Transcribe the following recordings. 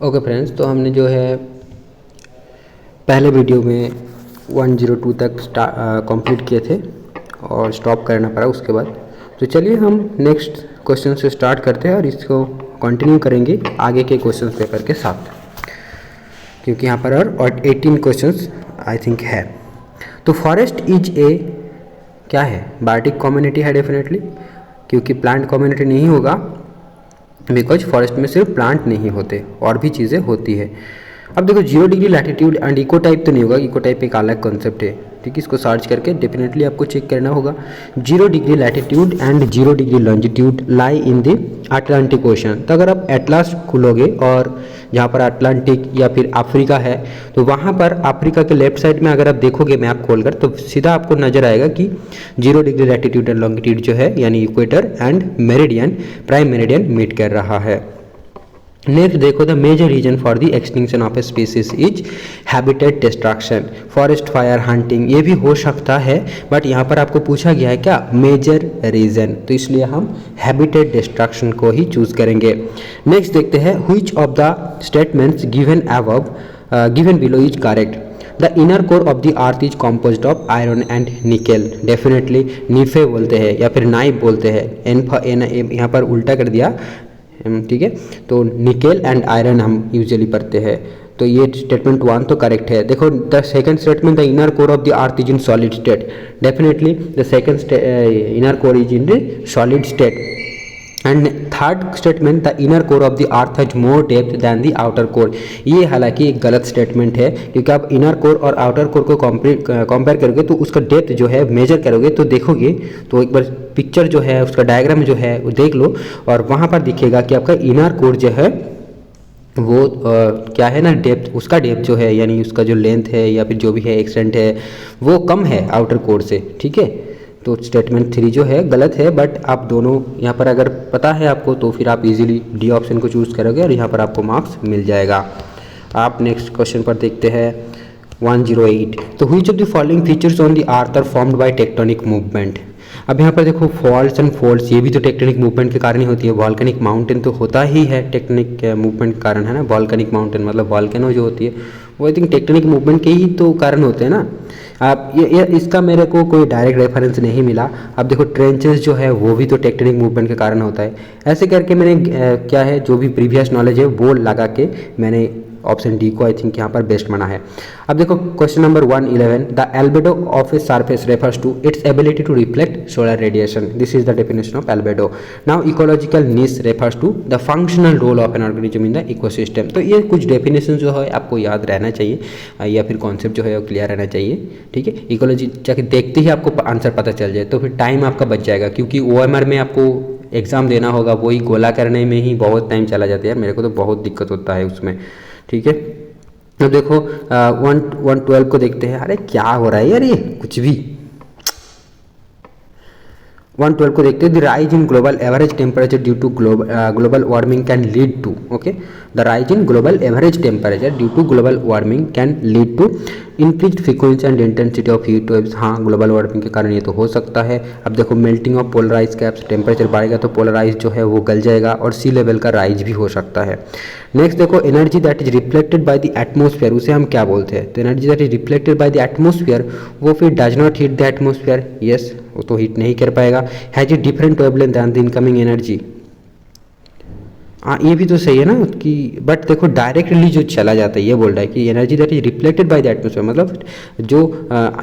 Okay friends, तो हमने जो है पहले वीडियो में 102 तक कंप्लीट किए थे और स्टॉप करना पड़ा उसके बाद। तो चलिए हम नेक्स्ट क्वेश्चन से स्टार्ट करते हैं और इसको कंटिन्यू करेंगे आगे के क्वेश्चन पेपर के साथ, क्योंकि यहाँ पर और 18 क्वेश्चंस आई थिंक है। तो फॉरेस्ट इज ए क्या है? बायोटिक कम्युनिटी है डेफिनेटली, क्योंकि प्लांट कम्युनिटी नहीं होगा बिकॉज फॉरेस्ट में सिर्फ प्लांट नहीं होते और भी चीज़ें होती है। अब देखो 0 degree latitude and eco type तो नहीं होगा, इको टाइप एक अलग कॉन्सेप्ट है, ठीक है। इसको सर्च करके डेफिनेटली आपको चेक करना होगा। 0 degree latitude and 0 degree longitude lie in the Atlantic ocean. तो अगर आप एटलास खोलोगे और जहाँ पर अटलांटिक या फिर अफ्रीका है, तो वहाँ पर अफ्रीका के लेफ्ट साइड में अगर आप देखोगे मैप खोलकर, तो सीधा आपको नजर आएगा कि 0 डिग्री लैटिट्यूड एंड लॉन्गिट्यूड जो है यानी equator and meridian, prime meridian meet कर रहा है। नेक्स्ट देखो, the major reason for the extinction of a species is habitat destruction, forest fire, hunting. ये भी हो सकता है, बट यहाँ पर आपको पूछा गया है क्या? मेजर रीजन, तो इसलिए हम हैबिटेट डिस्ट्रक्शन को ही चूज करेंगे। नेक्स्ट देखते हैं, which of the statements given above given below is correct? The inner core of the earth is composed of iron and nickel. Definitely NiFe बोलते हैं या फिर नाइफ बोलते हैं, एन यहाँ पर उल्टा कर दिया, ठीक है। तो निकेल एंड आयरन हम यूजुअली पढ़ते हैं, तो ये स्टेटमेंट 1 तो करेक्ट है। देखो the second statement, the inner core of the earth is in solid state. Definitely the second inner core is in the solid state. And third statement, the inner core of the earth has more depth than the outer core. ये हालांकि एक गलत statement है, क्योंकि आप inner core और outer core को compare करोगे तो उसका डेप्थ जो है मेजर करोगे तो देखोगे, तो एक बार पिक्चर जो है उसका डायग्राम जो है वो देख लो और वहाँ पर दिखेगा कि आपका इनर कोर जो है वो क्या है ना, डेप्थ, उसका डेप्थ जो है यानी उसका जो लेंथ है या फिर जो भी है एक्सटेंट है वो कम है आउटर कोर से, ठीक है। तो स्टेटमेंट 3 जो है गलत है, बट आप दोनों यहाँ पर अगर पता है आपको तो फिर आप इजीली डी ऑप्शन को चूज़ करोगे और यहाँ पर आपको मार्क्स मिल जाएगा। आप नेक्स्ट क्वेश्चन पर देखते हैं 108। तो which of the following features on the earth are formed by tectonic movement? अब यहाँ पर देखो फॉल्स एंड फोल्ड्स, ये भी तो टेक्टोनिक मूवमेंट के कारण ही होती है। वॉल्केनिक माउंटेन तो होता ही है टेक्टोनिक मूवमेंट के कारण, है ना। वॉल्केनिक माउंटेन मतलब वॉल्केनो जो होती है वो आई थिंक टेक्टोनिक मूवमेंट के ही तो कारण होते हैं ना। आप ये इसका मेरे को कोई डायरेक्ट रेफरेंस नहीं मिला। अब देखो ट्रेंचेस जो है वो भी तो टेक्टोनिक मूवमेंट के कारण होता है। ऐसे करके मैंने क्या है जो भी प्रीवियस नॉलेज है वो लगा के मैंने ऑप्शन डी को आई थिंक यहाँ पर बेस्ट माना है। अब देखो question number 111, the albedo of a surface refers to its ability to reflect solar radiation. This is the definition of albedo. Now ecological niche refers to the functional role of an organism in the ecosystem. तो ये कुछ definition जो है आपको याद रहना चाहिए या फिर कॉन्सेप्ट जो है वो क्लियर रहना चाहिए, ठीक है। इकोलॉजी जाके देखते ही आपको आंसर पता चल जाए तो फिर टाइम आपका बच जाएगा, क्योंकि OMR में आपको एग्जाम देना होगा, वही गोला करने में ही बहुत टाइम चला जाता है। मेरे को तो बहुत दिक्कत होता है उसमें, ठीक है। अब देखो 112 को देखते हैं। अरे क्या हो रहा है यार, ये कुछ भी। 112 को देखते हैं। The rise in global average temperature due to global warming can lead to, okay, the rise in global average temperature due to global warming can lead to increase frequency and intensity of heat waves. हाँ, global warming के कारण ये तो हो सकता है। अब देखो melting of polar ice caps, temperature बढ़ेगा तो पोलराइज जो है वो गल जाएगा और सी लेवल का राइज भी हो सकता है। नेक्स्ट देखो, energy that is reflected by the atmosphere, उसे हम क्या बोलते हैं? तो energy that is reflected by the atmosphere वो फिर does not hit the atmosphere. Yes, वो तो हिट नहीं कर पाएगा। Has a different wavelength than the incoming energy. हाँ, ये भी तो सही है ना कि, बट देखो डायरेक्टली जो चला जाता है, ये बोल रहा है कि energy that is reflected by the atmosphere, मतलब जो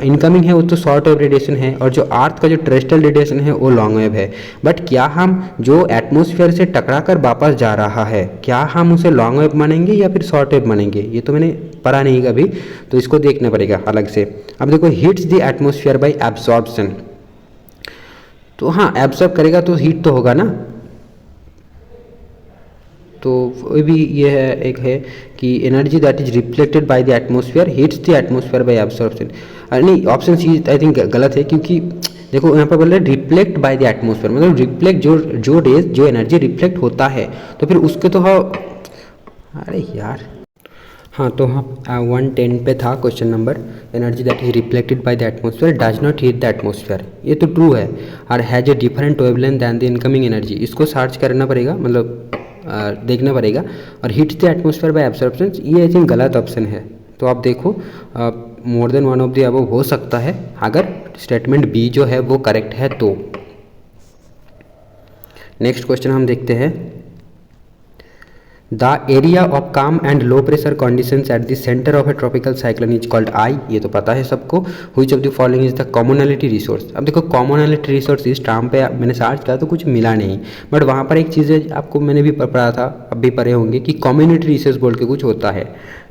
इनकमिंग है वो तो शॉर्ट वेव रेडिएशन है और जो अर्थ का जो टेरेस्ट्रियल रेडिएशन है वो लॉन्ग वेव है। बट क्या हम जो एटमोस्फेयर से टकरा कर वापस जा रहा है, क्या हम उसे लॉन्ग वेव मानेंगे या फिर शॉर्ट वेव मानेंगे? ये तो मैंने पढ़ा नहीं कभी, तो इसको देखना पड़ेगा अलग से। अब देखो hits the atmosphere bye absorption, तो हाँ एब्जॉर्ब करेगा तो हीट तो होगा ना। तो वो भी ये है, एक है कि energy that is reflected by the atmosphere hits the atmosphere bye absorption. नहीं, ऑप्शन सी आई थिंक गलत है, क्योंकि देखो यहाँ पर बोल रहे हैं रिफ्लेक्ट बाय द एटमोस्फेयर, मतलब रिफ्लेक्ट जो रेज जो एनर्जी रिफ्लेक्ट होता है तो फिर उसके तो अरे यार, हाँ तो हाँ 110 पे था question number, energy that is reflected by the atmosphere does not hit the atmosphere, ये तो ट्रू है। और has a different wavelength than the incoming energy, इसको सर्च करना पड़ेगा, मतलब देखना पड़ेगा। और heat the atmosphere by absorption, ये आई थिंक गलत ऑप्शन है। तो आप देखो more than one of the above हो सकता है अगर स्टेटमेंट बी जो है वो करेक्ट है तो। नेक्स्ट क्वेश्चन हम देखते हैं, द एरिया ऑफ काम and low pressure conditions at the centre of A tropical cyclone is called I, ये तो पता है सबको। Which of the following is the commonality resource. अब देखो कॉमनैलिटी रिसोर्स इस टर्म पे मैंने सर्च किया तो कुछ मिला नहीं, बट वहाँ पर एक चीज़ आपको मैंने भी पढ़ा था, अब भी पढ़े होंगे कि कम्युनिटी रिसोर्स बोल के कुछ होता है।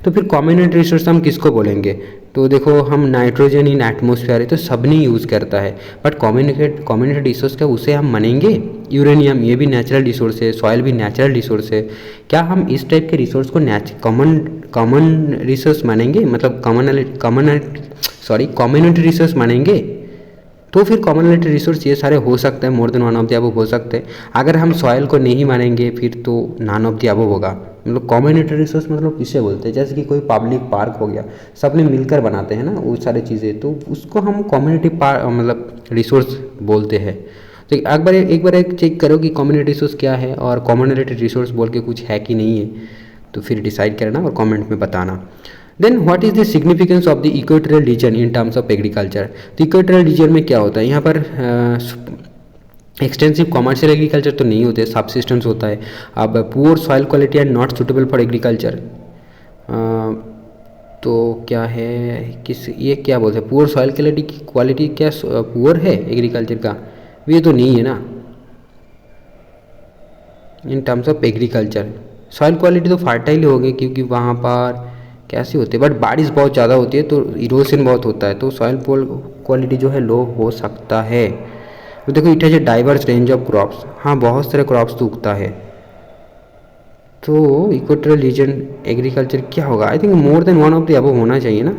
तो फिर कम्युनिटी रिसोर्स हम किसको बोलेंगे, तो देखो हम नाइट्रोजन इन एटमोसफेयर है तो सबने यूज़ करता है, बट कम्युनिटी रिसोर्स का उसे हम मानेंगे। यूरेनियम ये भी नेचुरल रिसोर्स है, सॉइल भी नेचुरल रिसोर्स है, क्या हम इस टाइप के रिसोर्स को कॉमन रिसोर्स मानेंगे, मतलब कम्युनिटी रिसोर्स मानेंगे। तो फिर कॉमनैलिटी रिसोर्स ये सारे हो सकते हैं, मोर than one of the above हो सकते हैं। अगर हम सॉइल को नहीं मानेंगे फिर तो नॉन ऑफ द अबव होगा। मतलब कम्युनिटी रिसोर्स मतलब किसे बोलते हैं, जैसे कि कोई पब्लिक पार्क हो गया, सबने मिलकर बनाते हैं ना वो सारी चीज़ें, तो उसको हम कम्युनिटी मतलब रिसोर्स बोलते हैं। तो एक बार चेक करो कि कम्युनिटी रिसोर्स क्या है और कम्युनिटी रिसोर्स बोल के कुछ है कि नहीं है, तो फिर डिसाइड करना और कमेंट में बताना। Then what is the significance of the equatorial region in terms of agriculture. तो इक्वेटोरियल रीजन में क्या होता है, यहाँ पर एक्सटेंसिव कमर्शियल एग्रीकल्चर तो नहीं होते, सबसिस्टेंस होता है। अब poor soil quality and not suitable for agriculture, तो क्या है ये क्या बोलते हैं, पुअर सॉइल क्वालिटी क्या पुअर है एग्रीकल्चर का, ये तो नहीं है ना। इन terms of agriculture soil quality तो फर्टाइल होगी क्योंकि वहाँ पर कैसी होती है, बट बारिश बहुत ज़्यादा होती है तो इरोजन बहुत होता है, तो सॉइल क्वालिटी जो है लो हो सकता है। तो देखो it has a diverse range of crops, हाँ बहुत सारे क्रॉप्स तो उगता है। तो इक्वेटोरियल रीजन एग्रीकल्चर क्या होगा, I think more than one of the above होना चाहिए ना।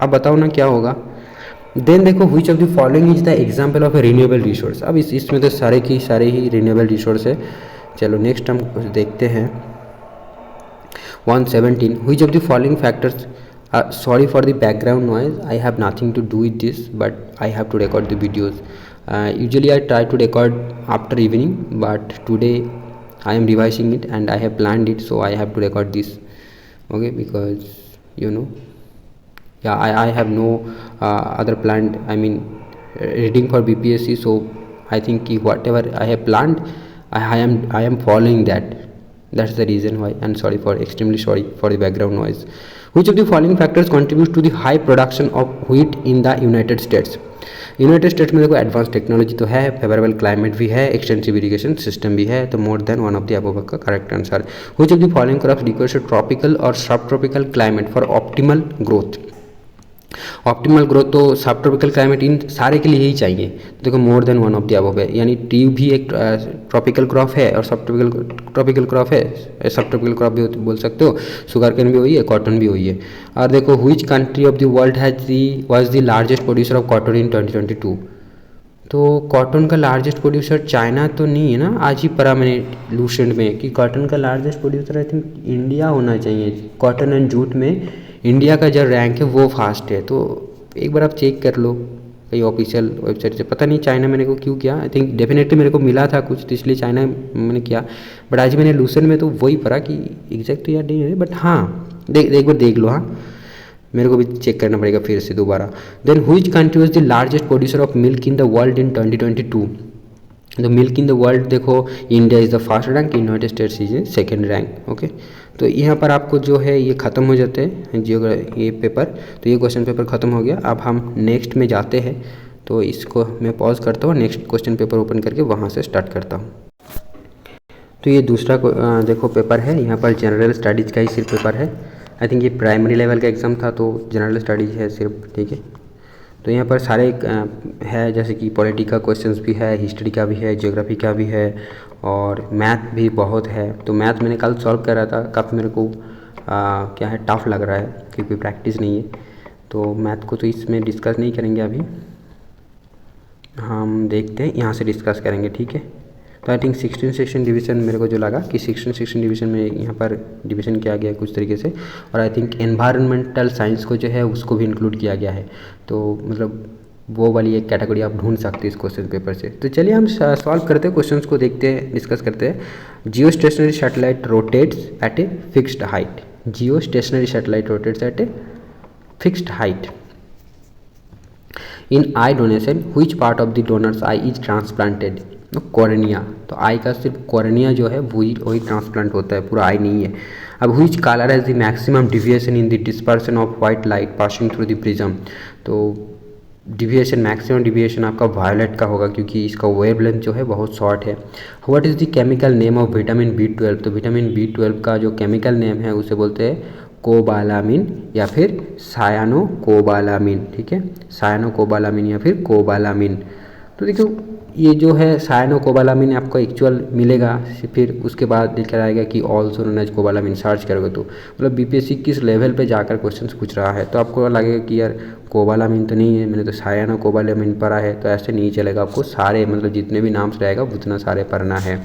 अब बताओ ना क्या होगा। देन देखो which of the following is the example of A renewable resource. अब इसमें तो सारे ही रिन्यूएबल रिसोर्स है। चलो नेक्स्ट हम कुछ देखते हैं 117 which of the following factors, sorry for the background noise, I have nothing to do with this but I have to record the videos. Usually I try to record after evening, but today I am revising it and I have planned it, so I have to record this, okay, because I have no other planned, I mean reading for BPSC, so I think whatever I have planned I am following that. That's the reason why, and extremely sorry for the background noise. Which of the following factors contributes to the high production of wheat in the United States? United states में देखो advance technology तो है, favourable climate भी है, extensive irrigation system भी है, तो more than one of the above का correct answer. Which of the following crops requires tropical और subtropical climate for optimal growth. Optimal growth तो सब ट्रॉपिकल क्लाइमेट इन सारे के लिए ही चाहिए। देखो more than one of the above है, यानी टी भी एक ट्रॉपिकल क्रॉप है और सब ट्रॉपिकल क्रॉप है, सब ट्रॉपिकल क्रॉप भी बोल सकते हो, शुगर केन भी वही है, कॉटन भी वही है। और देखो which country of the world was the largest producer of cotton in 2022। तो कॉटन का लार्जेस्ट प्रोड्यूसर चाइना तो नहीं है ना, आज ही पढ़ा मैंने लूसेंट में कि कॉटन का largest producer I think India होना चाहिए। कॉटन एंड जूट में इंडिया का जो रैंक है वो फास्ट है, तो एक बार आप चेक कर लो कहीं ऑफिशियल वेबसाइट से। पता नहीं चाइना मैंने को क्यों किया, आई थिंक डेफिनेटली मेरे को मिला था कुछ तो इसलिए चाइना मैंने किया, बट आज मैंने लूसेंट में तो वही पढ़ा कि एग्जैक्ट याद नहीं है, बट हाँ एक बार देख लो, हाँ मेरे को भी चेक करना पड़ेगा फिर से दोबारा। Then which country was the largest producer of milk in the world in 2022। तो मिल्क इन द वर्ल्ड देखो India is the first rank, United States is second rank, okay. तो यहाँ पर आपको जो है ये ख़त्म हो जाते हैं ये पेपर, तो ये क्वेश्चन पेपर ख़त्म हो गया। अब हम नेक्स्ट में जाते हैं, तो इसको मैं पॉज करता हूँ, नेक्स्ट क्वेश्चन पेपर ओपन करके वहाँ से स्टार्ट करता हूँ। तो ये दूसरा देखो पेपर है, यहाँ पर जनरल स्टडीज़ का ही सिर्फ पेपर है। आई थिंक ये प्राइमरी लेवल का एग्ज़ाम था तो जनरल स्टडीज़ है सिर्फ, ठीक है। तो यहाँ पर सारे है, जैसे कि पॉलिटिकल क्वेश्चंस भी है, हिस्ट्री का भी है, ज्योग्राफी का भी है और मैथ भी बहुत है। तो मैथ मैंने कल सॉल्व कर रहा था, काफ़ी मेरे को क्या है टफ़ लग रहा है क्योंकि प्रैक्टिस नहीं है, तो मैथ को तो इसमें डिस्कस नहीं करेंगे अभी, हम देखते हैं यहाँ से डिस्कस करेंगे, ठीक है। तो आई थिंक 16 सेक्शन डिवीज़न मेरे को जो लगा कि 16 सेक्शन डिवीज़न में यहाँ पर डिवीज़न किया गया है कुछ तरीके से, और आई थिंक एनवायरनमेंटल साइंस को जो है उसको भी इंक्लूड किया गया है। तो मतलब वो वाली एक कैटेगरी आप ढूंढ सकते हैं इस क्वेश्चन पेपर से। तो चलिए हम सॉल्व करते हैं, क्वेश्चंस को देखते हैं, डिस्कस करते हैं। Geostationary satellite rotates at a fixed height. Geostationary satellite rotates at a fixed height in eye donation which part of the donor's eye is transplanted. Cornea, तो eye का सिर्फ cornea जो है वही transplant होता है, पूरा आई नहीं है। अब which colour has the maximum deviation in the dispersion of white light passing through the prism. तो डिविएशन, मैक्सिमम डिविएशन आपका वायलेट का होगा क्योंकि इसका वेवलेंथ जो है बहुत शॉर्ट है। What is the chemical name of vitamin B12। तो विटामिन B12 का जो केमिकल नेम है उसे बोलते हैं कोबालामिन या फिर सायानोकोबालामिन। ठीक है, सायानोकोबालामिन या फिर कोबालामिन। तो देखो ये जो है सायानोकोबालामिन आपको एक्चुअल मिलेगा, फिर उसके बाद लेकर आएगा कि also known as cobalamin. Search करोगे तो मतलब बीपीएससी किस लेवल पे जाकर क्वेश्चंस पूछ रहा है, तो आपको लगेगा कि यार कोबालामिन तो नहीं है, मैंने तो सायानोकोबालामिन पढ़ा है। तो ऐसे नहीं चलेगा, आपको सारे मतलब जितने भी नाम्स रहेगा उतना सारे पढ़ना है।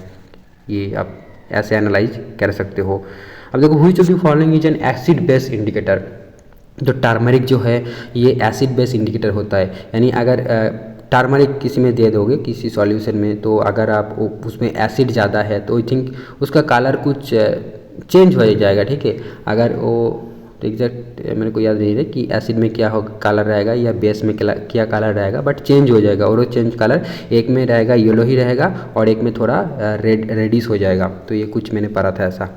ये आप ऐसे एनालाइज कर सकते हो। अब देखो which of the following is an acid base indicator. तो टर्मरिक जो है ये एसिड बेस इंडिकेटर होता है, यानी अगर टर्मरिक किसी में दे दोगे किसी सॉल्यूशन में, तो अगर आप उसमें एसिड ज़्यादा है तो आई थिंक उसका कलर कुछ चेंज हो जाएगा। ठीक है, अगर वो तो एग्जैक्ट मेरे को याद नहीं है कि एसिड में क्या हो कलर रहेगा या बेस में क्या कलर रहेगा, बट चेंज हो जाएगा। और वो चेंज कलर एक में रहेगा येलो ही रहेगा और एक में थोड़ा रेडिश हो जाएगा। तो ये कुछ मैंने पढ़ा था ऐसा।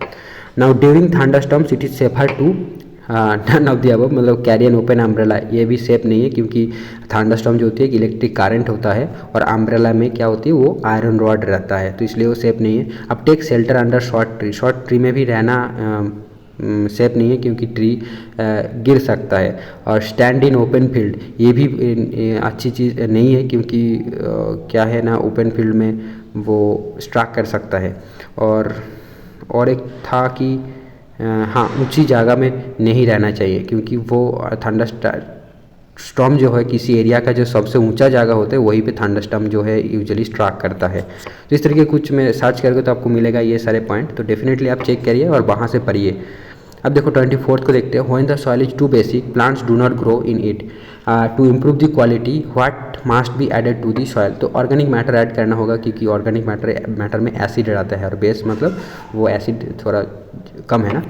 Now during thunderstorms it is safer to none of the above, मतलब कैरी एन ओपन अम्ब्रेला। ये भी सेफ नहीं है क्योंकि थंडरस्टॉर्म जो होती है कि इलेक्ट्रिक करंट होता है और अम्ब्रेला में क्या होती है वो आयरन रॉड रहता है, तो इसलिए वो सेफ नहीं है। अब take shelter under short tree. Short tree में भी रहना सेफ नहीं है क्योंकि ट्री गिर सकता है। और स्टैंड इन ओपन फील्ड, ये भी अच्छी चीज़ नहीं है क्योंकि क्या है ना, ओपन फील्ड में वो स्ट्राइक कर सकता है। और एक था कि हाँ, ऊंची जगह में नहीं रहना चाहिए क्योंकि वो थंडरस्टॉर्म जो है किसी एरिया का जो सबसे ऊंचा जगह होता है वहीं पे थंडरस्टॉर्म जो है यूजुअली स्ट्राइक करता है। तो इस तरीके कुछ में सर्च करके तो आपको मिलेगा ये सारे पॉइंट, तो डेफिनेटली आप चेक करिए और वहाँ से पढ़िए। अब देखो 24 को देखते हैं। When the soil is too basic plants do not grow in it to improve the quality what must be added to the soil. तो ऑर्गेनिक मैटर ऐड करना होगा क्योंकि ऑर्गेनिक मैटर में एसिड रहता है और बेस मतलब वो एसिड थोड़ा कम है ना,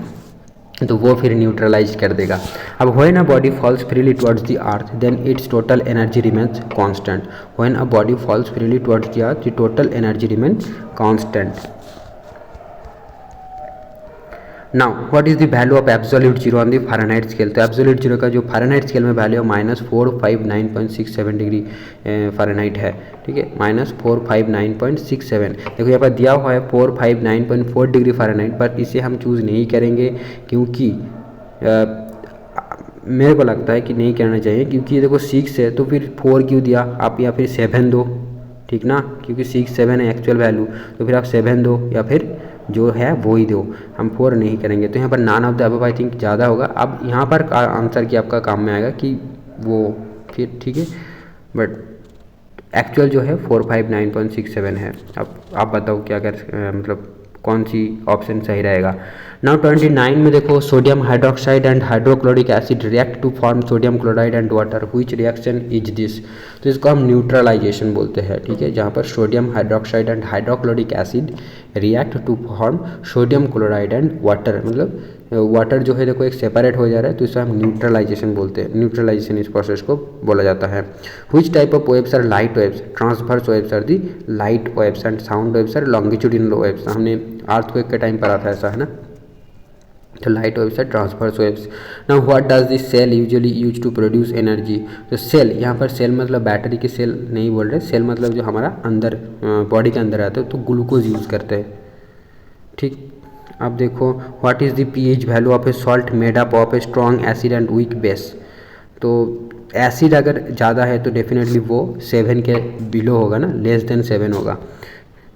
तो वो फिर न्यूट्रलाइज कर देगा। अब when a body falls freely towards the earth then its total energy remains constant. When a body falls freely towards the earth the total energy remains constant. Now what is the value of absolute zero on the Fahrenheit scale. तो absolute zero का जो Fahrenheit scale में value है -459.67 degree Fahrenheit है। ठीक है, -459.67। देखो यहाँ पर दिया हुआ है 459.4 डिग्री फ़ारेनहाइट, पर इसे हम चूज़ नहीं करेंगे क्योंकि मेरे को लगता है कि नहीं करना चाहिए क्योंकि देखो 6 है तो फिर 4 क्यों दिया आप, या फिर 7 दो, ठीक ना, क्योंकि 6 7 है एक्चुअल वैल्यू, तो फिर आप 7 दो या फिर जो है वो ही दो, हम 4 नहीं करेंगे। तो यहाँ पर none of the above I think ज़्यादा होगा। अब यहाँ पर आंसर की आपका काम में आएगा कि वो फिर ठीक है, बट एक्चुअल जो है 459.67 है। अब आप बताओ क्या मतलब कौन सी ऑप्शन सही रहेगा। नाउ 29 में देखो sodium hydroxide and hydrochloric acid react to form sodium chloride and water which reaction is this. तो इसको हम न्यूट्रलाइजेशन बोलते हैं। ठीक है, जहाँ पर sodium hydroxide and hydrochloric acid react to form sodium chloride and water, मतलब वाटर जो है देखो एक सेपरेट हो जा रहा है, तो इसे हम न्यूट्रलाइजेशन बोलते हैं। न्यूट्रलाइजेशन इस प्रोसेस को बोला जाता है। Which type of waves are light waves, transverse waves are the light waves and sound waves are longitudinal waves. हमने अर्थक्वेक के टाइम पढ़ा था ऐसा, है ना। तो लाइट वेव्स है transverse waves. Now what does this cell usually use to produce energy. तो सेल, यहाँ पर सेल मतलब बैटरी की सेल नहीं बोल रहे, सेल मतलब जो हमारा अंदर बॉडी के अंदर आता है तो ग्लूकोज यूज़ करते हैं। ठीक, अब देखो what is the pH value of A salt made up of a strong acid and weak base. तो एसिड अगर ज़्यादा है तो डेफिनेटली वो 7 के बिलो होगा ना, लेस देन 7 होगा।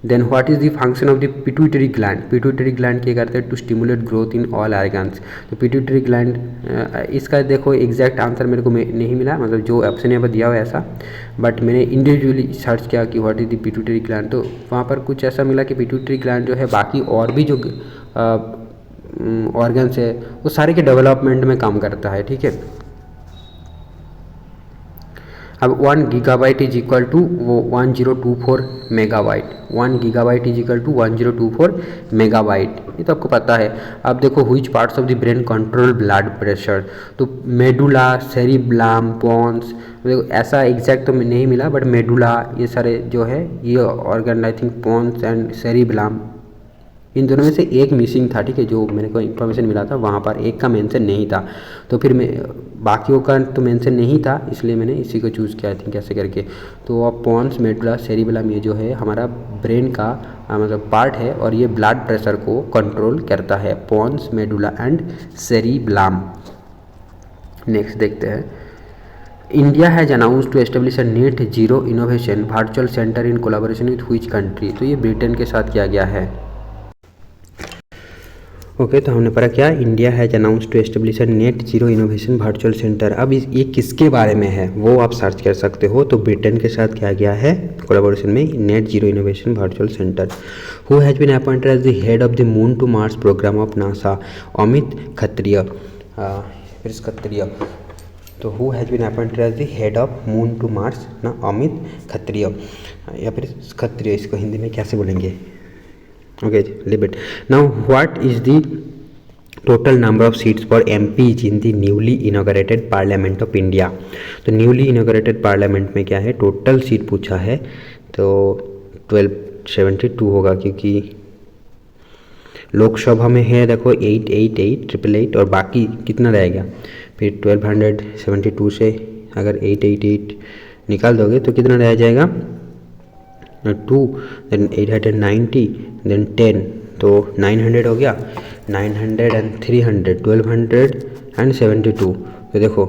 Then what is the function of the pituitary gland. Pituitary gland क्या करते हैं, to stimulate growth in all organs. तो पिट्यूटरी ग्लैंड, इसका देखो एग्जैक्ट आंसर मेरे को नहीं मिला, मतलब जो ऑप्शन यहाँ पर दिया हुआ है ऐसा, बट मैंने इंडिविजुअली सर्च किया कि what is the pituitary gland, तो वहाँ पर कुछ ऐसा मिला कि पिट्यूटरी ग्लैंड जो है बाकी और भी जो ऑर्गन्स है वो सारे के डेवलपमेंट में काम करता है। ठीक है, अब 1 गीगाबाइट इज इक्वल टू वो 1024 megabyte, 1 gigabyte is equal to 1024 megabyte, ये तो आपको पता है। अब देखो which parts of the brain control blood pressure, तो मेडुला, सेरिब्लम, पोन्स, देखो ऐसा एग्जैक्ट तो नहीं मिला बट मेडुला ये सारे जो है ये organ I think pons and cerebellum, इन दोनों में से एक मिसिंग था, ठीक है, जो मेरे को इन्फॉर्मेशन मिला था वहाँ पर एक का मेंशन नहीं था, तो फिर मैं बाकियों का तो मेंशन नहीं था इसलिए मैंने इसी को चूज़ किया आई थिंक ऐसे करके। तो अब पोन्स, मेडुला, सेरिबेलम ये जो है हमारा ब्रेन का मतलब पार्ट है और ये ब्लड प्रेशर को कंट्रोल करता है, pons, medulla and cerebellum. Next देखते हैं, India has announce to establish a net zero innovation virtual centre in collaboration with which country, तो ये ब्रिटेन के साथ किया गया है। ओके तो हमने पढ़ा क्या, India has announce to establish a net zero innovation virtual centre. अब ये किसके बारे में है वो आप सर्च कर सकते हो, तो ब्रिटेन के साथ किया गया है कोलैबोरेशन में net zero innovation virtual centre. Who has been appointed as the head of the moon to Mars programme of NASA, Amit Kshatriya, तो who has been appointed as the head of moon to Mars ना, अमित खत्रिय या फिर खत्रिय, इसको हिंदी में कैसे बोलेंगे, okay leave it now। what is the total number of seats for MPs in the newly inaugurated parliament of India, तो newly inaugurated parliament में क्या है टोटल सीट पूछा है, तो 1272 होगा क्योंकि लोकसभा में है देखो 888 और बाकी कितना रहेगा, फिर 1272 से अगर 888 निकाल दोगे तो कितना रह जाएगा 2, देन 890, देन 10, तो 900 हो गया, 900 एंड 300 1272, तो देखो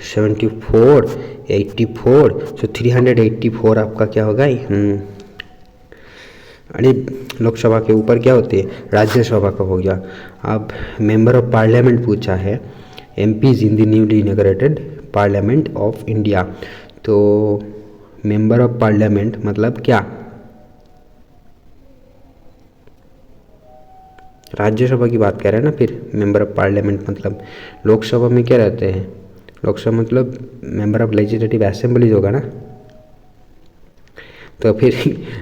74 84, सो 384 आपका क्या होगा, अरे लोकसभा के ऊपर क्या होती है राज्यसभा का हो गया। अब मेंबर ऑफ पार्लियामेंट पूछा है, MPs in the newly inaugurated parliament of India, तो मेंबर ऑफ पार्लियामेंट मतलब क्या, राज्यसभा की बात कर रहे हैं ना, फिर मेंबर ऑफ पार्लियामेंट मतलब लोकसभा में क्या रहते हैं, लोकसभा मतलब मेंबर ऑफ लेजिस्लेटिव असेंबलीज होगा ना, तो फिर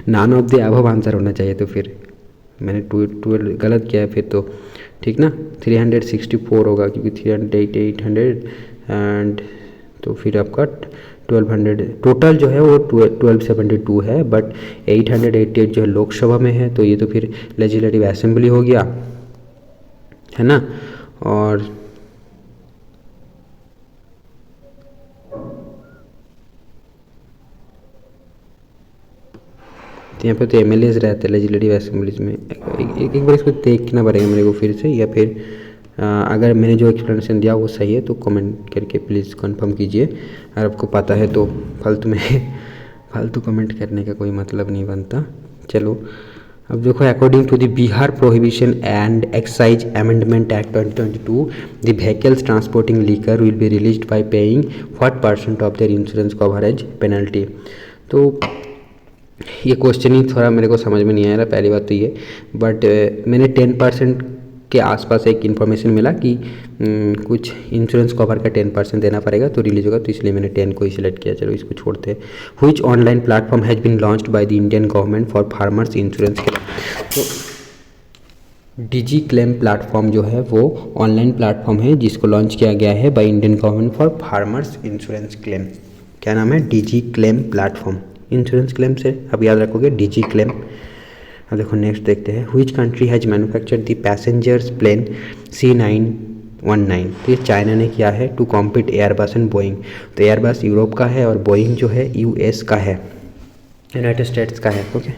none of the above answer होना चाहिए, तो फिर मैंने 12 गलत किया है फिर तो ठीक ना, 364 होगा क्योंकि 300 800 एंड तो फिर आपका 1200 टोटल जो है वो 1272 है, बट 888 जो है लोकसभा में है, तो ये तो फिर लेजिस्लेटिव असेंबली हो गया है ना। और यहाँ पे तो MLAs रहते हैं लेजिस्लेटिव असेंबलीज में, एक बार इसको देखना पड़ेगा मेरे को फिर से, या फिर अगर मैंने जो एक्सप्लेनेशन दिया वो सही है तो कमेंट करके प्लीज़ कंफर्म कीजिए, अगर आपको पता है तो फालतू कमेंट करने का कोई मतलब नहीं बनता। चलो अब देखो, according to the Bihar prohibition and excise amendment act 2022 the vehicles transporting liquor will be released by paying what % of their insurance coverage penalty. तो ये क्वेश्चन ही थोड़ा मेरे को समझ में नहीं आया, पहली बात तो ये, बट मैंने 10% के आसपास एक इन्फॉर्मेशन मिला कि कुछ इंश्योरेंस कवर का 10% देना पड़ेगा तो रिलीज होगा, तो इसलिए मैंने 10 को ही सिलेक्ट किया। चलो इसको छोड़ते हैं। Which online platform has been launched by the Indian government for farmers insurance claim, तो डिजी क्लेम प्लेटफॉर्म जो है वो ऑनलाइन प्लेटफॉर्म है जिसको लॉन्च किया गया है by Indian government for farmers insurance claim. क्या नाम है, डिजी क्लेम प्लेटफॉर्म, इंश्योरेंस क्लेम से अब याद रखोगे डिजी क्लेम। अब देखो नेक्स्ट देखते हैं, which country has manufactured the passengers plane C919, तो ये चाइना ने किया है to compete Airbus and Boeing, तो एयरबस यूरोप का है और बोइंग जो है US का है, यूनाइटेड स्टेट्स का है। Okay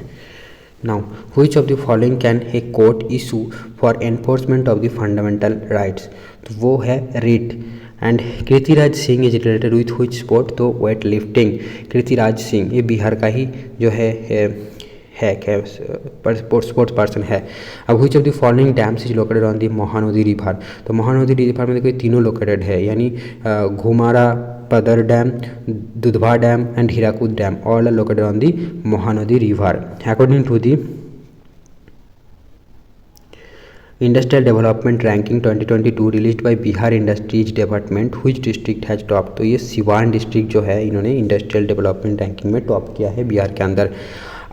now which of the following can a court issue for enforcement of the fundamental rights, तो वो है writ. And Kritiraj Singh is related with which sport, तो वेट लिफ्टिंग। कृतिराज सिंह ये बिहार का ही जो है स्पोर्ट्स पर्सन है। अब which of the following dams is located on the Mahanadi river, तो महानदी रिवर में देखो ये तीनों लोकेटेड है, यानी Ghumara Padar dam, Dudhwa dam and Hirakud dam, all are located on the Mahanadi river. According to the industrial development ranking 2022 released by Bihar industries department, which district has top. तो ये Siwan district जो है इन्होंने इंडस्ट्रियल डेवलपमेंट रैंकिंग में टॉप किया है बिहार के अंदर।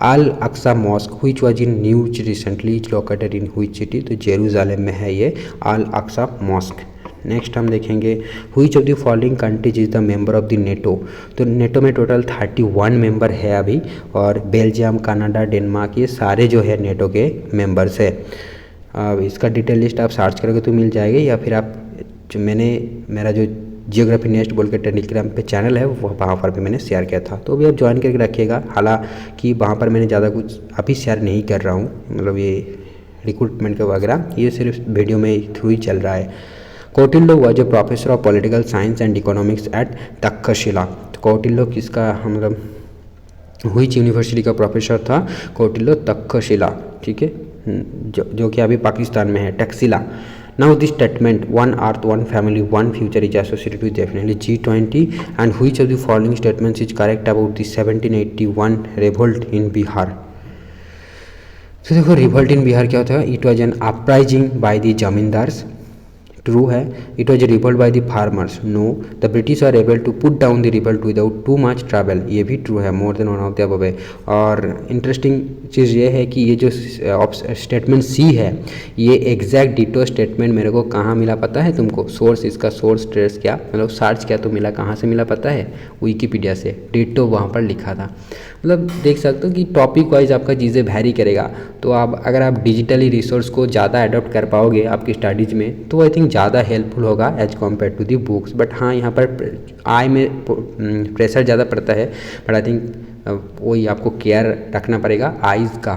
Al Aqsa mosque which was in news recently is located in which city. तो जेरूसलम में है ये अल अक्सा मॉस्क। नेक्स्ट हम देखेंगे which of the following countries is the member of the NATO. तो नेटो में टोटल 31 मेंबर है अभी, और बेल्जियम, कनाडा, डेनमार्क ये सारे जो है नेटो के मेंबर्स है। इसका डिटेल लिस्ट आप सर्च करोगे तो मिल जाएगा, या फिर आप जो मेरा जो जियोग्राफी नेक्स्ट बोल के टेलीग्राम पे चैनल है वहाँ पर भी मैंने शेयर किया था, तो भी आप ज्वाइन करके रखिएगा। हालांकि वहाँ पर मैंने ज़्यादा कुछ अभी शेयर नहीं कर रहा हूँ, मतलब ये रिक्रूटमेंट का वगैरह ये सिर्फ वीडियो में थ्रू ही चल रहा है। Kautilya was a professor of political science and economics eight Takshashila. तो कौटिल्य किसका मतलब व्हिच यूनिवर्सिटी का प्रोफेसर था? कौटिल्य तक्षशिला, ठीक है, जो कि अभी पाकिस्तान में है, Taxila. Now this statement one earth one family one future is associated with definitely G20 and which of the following statements is correct about the 1781 revolt in Bihar. तो देखो रिवोल्ट इन बिहार क्या होता है? It was an uprising by the zamindars, true है। It was revolt by the farmers, no. The British are able to put down the revolt without too much travel, ये भी true है, मोर than one of the above है। और interesting चीज़ ये है कि ये जो स्टेटमेंट सी है ये एग्जैक्ट डिटो स्टेटमेंट मेरे को कहाँ मिला पता है तुमको? सोर्स, इसका सोर्स ट्रेस क्या मतलब सर्च क्या तो मिला, कहाँ से मिला पता है? विकिपीडिया से, डिटो वहाँ पर लिखा था। मतलब देख सकते हो कि टॉपिक वाइज आपका चीज़ें वैरी करेगा। तो आप अगर आप डिजिटली रिसोर्स को ज़्यादा अडॉप्ट कर पाओगे आपकी स्टडीज़ में तो आई थिंक ज़्यादा हेल्पफुल होगा as compare to the books. But हाँ, यहाँ पर आई में प्रेशर ज़्यादा पड़ता है, बट आई थिंक वही आपको केयर रखना पड़ेगा आइज़ का,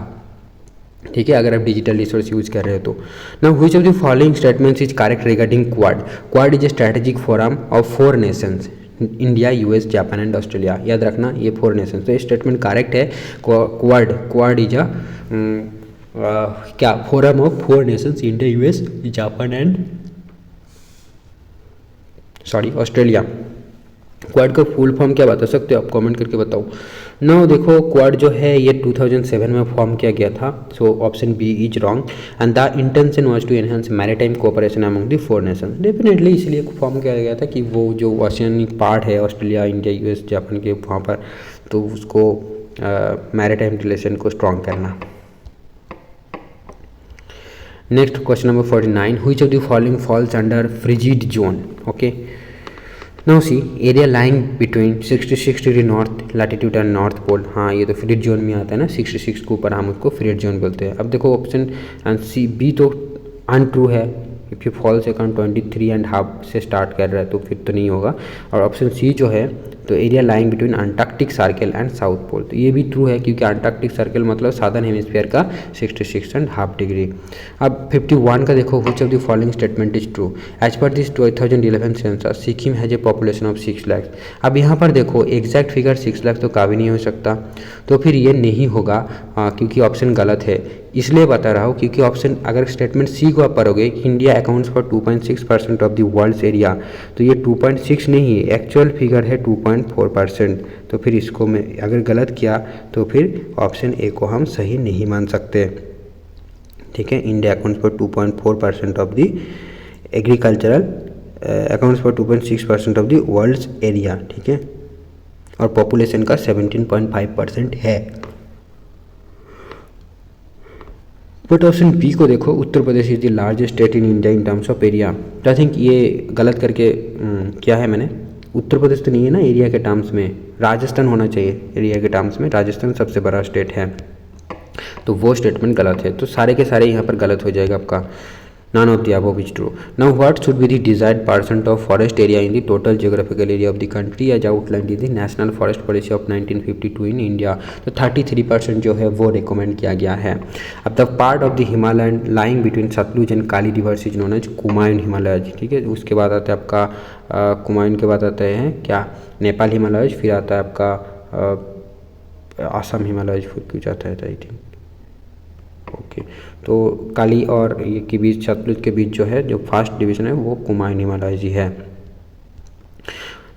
ठीक है, अगर आप डिजिटल रिसोर्स यूज कर रहे हो तो। Now which of the following statements is correct regarding quad. Quad is a strategic forum of 4 Nations, India, US, Japan and Australia. याद रखना ये 4 नेशंस, तो ये स्टेटमेंट करेक्ट है। क्वाड इज अ क्या forum of 4 Nations, India, US, Japan and Australia. Quad का full form क्या बता सकते हो आप? कमेंट करके बताओ। नाउ देखो क्वाड जो है ये 2007 में फॉर्म किया गया था, so option B is wrong and the intention was to enhance maritime cooperation among the 4 nations. Definitely इसलिए फॉर्म किया गया था कि वो जो ओशियनिक पार्ट है ऑस्ट्रेलिया, इंडिया, यूएस, जापान के वहाँ पर, तो उसको मैरीटाइम रिलेशन को स्ट्रॉन्ग करना। Next question number 49, which of the following falls under frigid zone. Okay, now C area lying between 66 degree north latitude and north pole. हाँ, ये तो फ्रिड जोन में आता है ना, 66 के ऊपर हम उसको फ्रिड जोन बोलते हैं। अब देखो ऑप्शन एंड सी बी तो अनट्रू है, क्योंकि फॉल्स अकाउंट 23.5 से स्टार्ट कर रहा है तो फिर तो नहीं होगा। और ऑप्शन सी जो है तो area lying between Antarctic circle and south pole, तो ये भी ट्रू है क्योंकि अंटार्कटिक सर्कल मतलब सादर्न हेमिस्फीयर का 66.5 डिग्री। अब 51 का देखो, which of the following statement is true. As per this 2011 census Sikkim has a population of 6 lakh. अब यहाँ पर देखो एग्जैक्ट फिगर 6 लाख तो कभी नहीं हो सकता, तो फिर ये नहीं होगा क्योंकि ऑप्शन गलत है। इसलिए बता रहा हूँ क्योंकि ऑप्शन अगर स्टेटमेंट सी को आप पढ़ोगे, India accounts for 2.6% of the world's area, तो ये 2.6 नहीं है, एक्चुअल फिगर है 2.4%। तो फिर इसको मैं अगर गलत किया तो फिर ऑप्शन ए को हम सही नहीं मान सकते, ठीक है। India accounts for 2.4% of the agricultural accounts for 2.6% of the world's area, ठीक है, और पॉपुलेशन का 17.5% है। बट ऑप्शन बी को देखो, Uttar Pradesh is the largest state in India in terms of area. तो आई थिंक ये गलत करके क्या है मैंने, उत्तर प्रदेश तो नहीं है ना एरिया के टर्म्स में, राजस्थान होना चाहिए एरिया के टर्म्स में, राजस्थान सबसे बड़ा स्टेट है, तो वो स्टेटमेंट गलत है। तो सारे के सारे यहाँ पर गलत हो जाएगा आपका, none of the above is true. Now what should be the desired percent of forest area in the total geographical area of the country as outlined in the National Forest Policy of 1952 in India? तो 33% जो है वो recommend किया गया है। अब the part of the Himalaya lying between Sutlej and Kali rivers is known as Kumaon Himalayas, ठीक है। उसके बाद आता है आपका कुमायून के बाद आता है क्या, नेपाल हिमालयज, फिर आता है आपका आसाम हिमालयज, फिर कुछ आता है आई थिंक, ओके। तो काली और ये के बीच, सतलुज के बीच जो है जो फर्स्ट डिवीजन है वो कुमायून हिमालय ही है।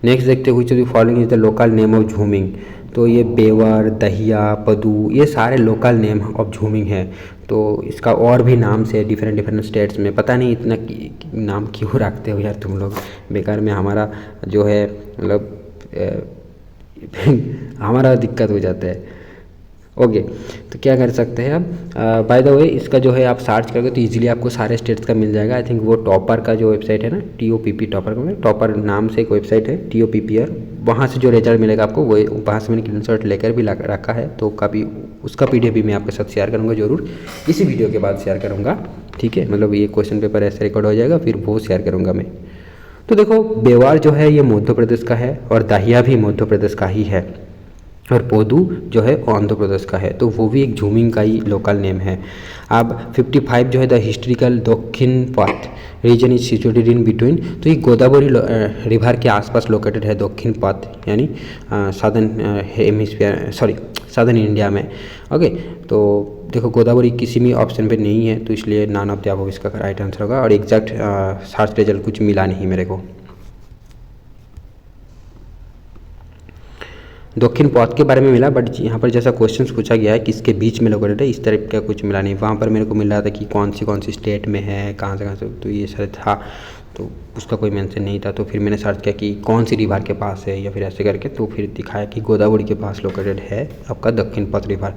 नेक्स्ट देखते हैं, which of the following is the local name of jhuming. तो ये बेवर, दहिया, पदू, ये सारे लोकल नेम ऑफ झूमिंग है। तो इसका और भी नाम से डिफरेंट स्टेट्स में, पता नहीं इतना नाम क्यों रखते हो यार तुम लोग, बेकार में हमारा जो है मतलब हमारा दिक्कत हो जाता है। ओके, तो क्या कर सकते हैं अब, बाय द वे इसका जो है आप सर्च करोगे तो इजीली आपको सारे स्टेट्स का मिल जाएगा। आई थिंक वो टॉपर का जो वेबसाइट है ना, TOPP टॉपर नाम से एक वेबसाइट है, TOPPR, वहाँ से जो रिजल्ट मिलेगा आपको वो वहाँ से मैंने स्क्रीनशॉट लेकर भी रखा है। तो कभी उसका PDF भी मैं आपके साथ शेयर करूँगा ज़रूर, इसी वीडियो के बाद शेयर करूँगा, ठीक है। मतलब ये क्वेश्चन पेपर ऐसे रिकॉर्ड हो जाएगा, फिर वो शेयर करूँगा मैं। तो देखो बेवार जो है ये मध्य प्रदेश का है, और दाहिया भी मध्य प्रदेश का ही है, और पोदू जो है आंध्र प्रदेश का है। तो वो भी एक झूमिंग का ही लोकल नेम है। अब 55 जो है the historical Dakshinapatha region is situated in between, तो ये गोदावरी रिवर के आसपास लोकेटेड है दक्षिण पथ, यानी southern hemisphere, sorry southern India में। ओके, तो देखो गोदावरी किसी भी ऑप्शन पे नहीं है, तो इसलिए नॉन ऑफ द अबव इसका राइट आंसर होगा। और एग्जैक्ट सर्च रिजल्ट कुछ मिला नहीं मेरे को। दक्षिण पथ के बारे में मिला, बट यहाँ पर जैसा क्वेश्चंस पूछा गया है किसके बीच में लोकेटेड है, इस तरह का कुछ मिला नहीं। वहाँ पर मेरे को मिल रहा था कि कौन सी स्टेट में है, कहाँ से, तो ये शायद था, तो उसका कोई मेंशन नहीं था। तो फिर मैंने सर्च किया कि कौन सी रिवर के पास है, या फिर ऐसे करके, तो फिर दिखाया कि गोदावरी के पास लोकेटेड है आपका Dakshinapatha river.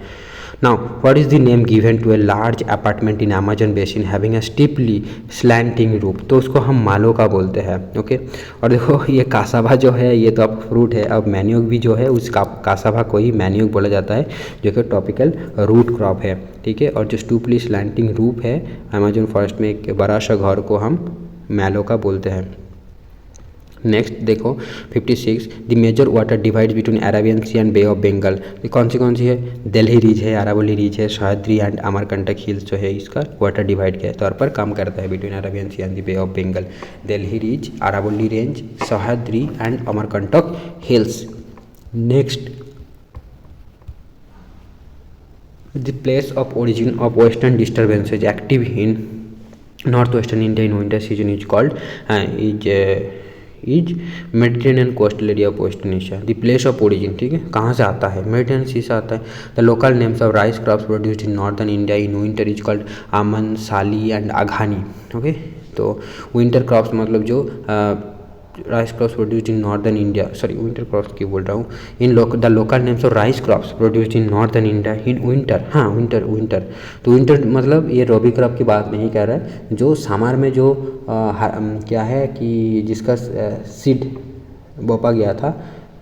Now what is the name given to a large apartment in Amazon basin having a steeply slanting roof, तो उसको हम मालो का बोलते हैं। ओके, और देखो ये कासावा जो है ये तो अब फ्रूट है, अब मैन्योक भी जो है उस कासावा को ही मैन्योक बोला जाता है, जो कि टॉपिकल रूट क्रॉप है, ठीक है। और जो स्टीपली स्लैंटिंग रूफ है अमेजन फॉरेस्ट में एक बड़ा सा घर को हम मैलो का बोलते हैं। नेक्स्ट देखो 56 the major water divide between Arabian sea and bay of Bengal, कौन सी है, दिल्ली रीज है, अरावली रीज है, सह्याद्री एंड अमरकंटक हिल्स जो है इसका वाटर डिवाइड के तौर पर काम करता है between Arabian sea and the bay of Bengal. Delhi ridge, Aravalli range, Sahyadri and Amarkantak hills. Next the place of origin of western disturbances active in north western India in winter season is called is Mediterranean coastal area of western Asia. The place of origin, ठीक है, कहाँ से आता है, Mediterranean सी से आता है। The local names of rice crops produced in northern India in winter is called आमन, साली एंड अघानी। ओके, तो विंटर क्रॉप्स मतलब जो rice crops produced in northern India, sorry winter crops की बोल रहा हूँ, in the local names of rice crops produced in northern India in winter, हाँ winter, तो विंटर मतलब ये रबी क्रॉप की बात नहीं कर रहा है, जो समर में जो क्या है कि जिसका सीड बोपा गया था,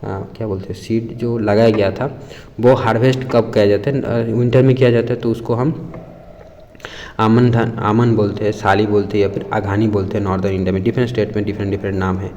क्या बोलते हैं, सीड जो लगाया गया था, वो हार्वेस्ट कब किया जाता है, विंटर में किया जाता है, तो उसको हम आमन बोलते हैं, साली बोलते हैं, या फिर अघानी बोलते हैं। नॉर्दर्न इंडिया में डिफरेंट स्टेट में डिफरेंट नाम है,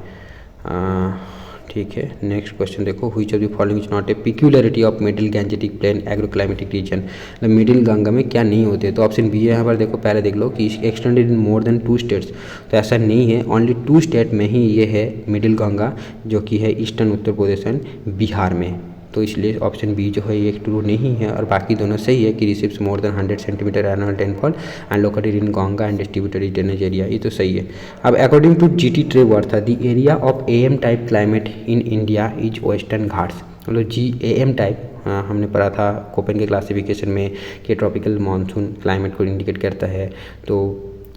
ठीक है। नेक्स्ट क्वेश्चन देखो, which of the following is not a peculiarity of middle Gangetic plain agroclimatic region, मतलब मिडिल गंगा में क्या नहीं होते, तो ऑप्शन बी है यहाँ पर। देखो पहले देख लो कि एक्सटेंडेड इन मोर देन 2 स्टेट्स, तो ऐसा नहीं है, ओनली 2 स्टेट में ही ये है मिडिल गंगा, जो कि है ईस्टर्न उत्तर प्रदेश एंड बिहार में, तो इसलिए ऑप्शन बी जो है ये ट्रू नहीं है, और बाकी दोनों सही है कि receives more than 100 centimetre annual rainfall and located in Ganga and distributed drainage area, ये तो सही है। अब according to GT Trewartha the area of AM type climate in India is Western Ghats, मतलब AM टाइप हमने पढ़ा था कोपेन के क्लासिफिकेशन में कि ट्रॉपिकल मानसून क्लाइमेट को इंडिकेट करता है, तो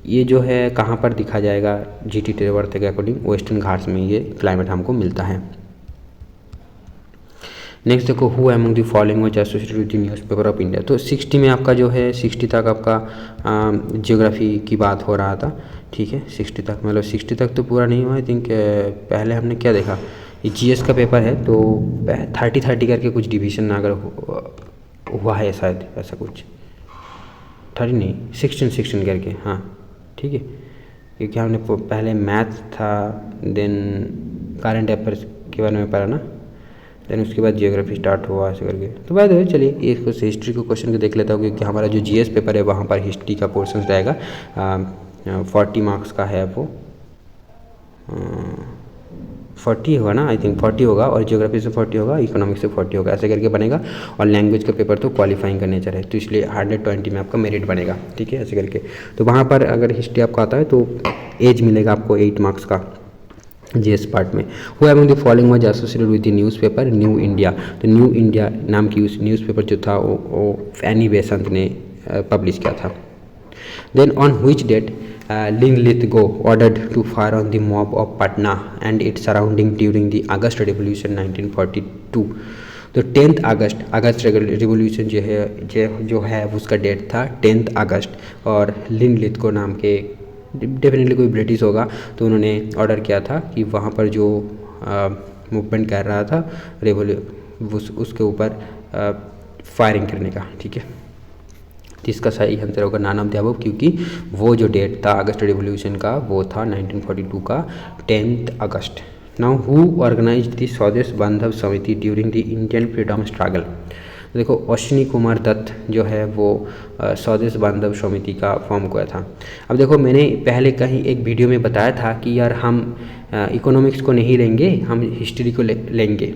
ये जो है कहाँ पर दिखा जाएगा, GT ट्रेवर्थ के अकॉर्डिंग वेस्टर्न घाट्स में ये क्लाइमेट हमको मिलता है। नेक्स्ट देखो, who among the following was associated with the newspaper of India, तो 60 में आपका जो है 60 तक आपका ज्योग्राफी की बात हो रहा था, ठीक है। 60 तक मतलब 60 तक तो पूरा नहीं हुआ, आई थिंक पहले हमने क्या देखा, ये GS का पेपर है, तो 30 करके कुछ डिवीजन अगर हुआ है शायद, ऐसा कुछ 30 नहीं 16 करके, हाँ ठीक है, क्योंकि हमने पहले मैथ था, देन करंट अफेयर्स के बारे में पढ़ा ना, देन उसके बाद जियोग्राफी स्टार्ट हुआ ऐसे करके। तो बाय द वे चलिए ये कुछ हिस्ट्री के क्वेश्चन को देख लेता हूँ, क्योंकि हमारा जो GS पेपर है वहाँ पर हिस्ट्री का पोर्शन रहेगा, 40 मार्क्स का है, वो 40 होगा ना, आई थिंक 40 होगा, और जियोग्राफी से 40 होगा, इकोनॉमिक्स से 40 होगा, ऐसे करके बनेगा। और लैंग्वेज का पेपर तो क्वालिफाइंग का नेचर है, तो इसलिए 120 में आपका मेरिट बनेगा, ठीक है, ऐसे करके। तो वहाँ पर अगर हिस्ट्री आपको आता है तो एज मिलेगा आपको 8 मार्क्स का, जीएस पार्ट में। Who among the following was associated with the newspaper new India. तो न्यू इंडिया नाम की उस न्यूज़पेपर जो था वो एनी बेसेंट ने पब्लिश किया था। Then on which date Linlithgow ordered to fire on the mob of Patna and its surrounding during the August Revolution 1942। तो 10 अगस्त रिवोल्यूशन जो है उसका डेट था 10 अगस्त। और लिंगलिथगो नाम के डेफिनेटली कोई ब्रिटिश होगा, तो उन्होंने ऑर्डर किया था कि वहाँ पर जो मूवमेंट कर रहा था उसके ऊपर फायरिंग करने का। ठीक है, इसका सही आंसर होगा नन ऑफ द अबव, क्योंकि वो जो डेट था अगस्त रिवोल्यूशन का वो था 1942 का 10 अगस्त। नाउ हु ऑर्गेनाइज्ड द स्वदेश बांधव समिति during the Indian freedom struggle. देखो अश्विनी कुमार दत्त जो है वो स्वदेश बांधव समिति का फॉर्म किया था। अब देखो मैंने पहले कहीं एक वीडियो में बताया था कि यार हम इकोनॉमिक्स को नहीं लेंगे, हम हिस्ट्री को लेंगे।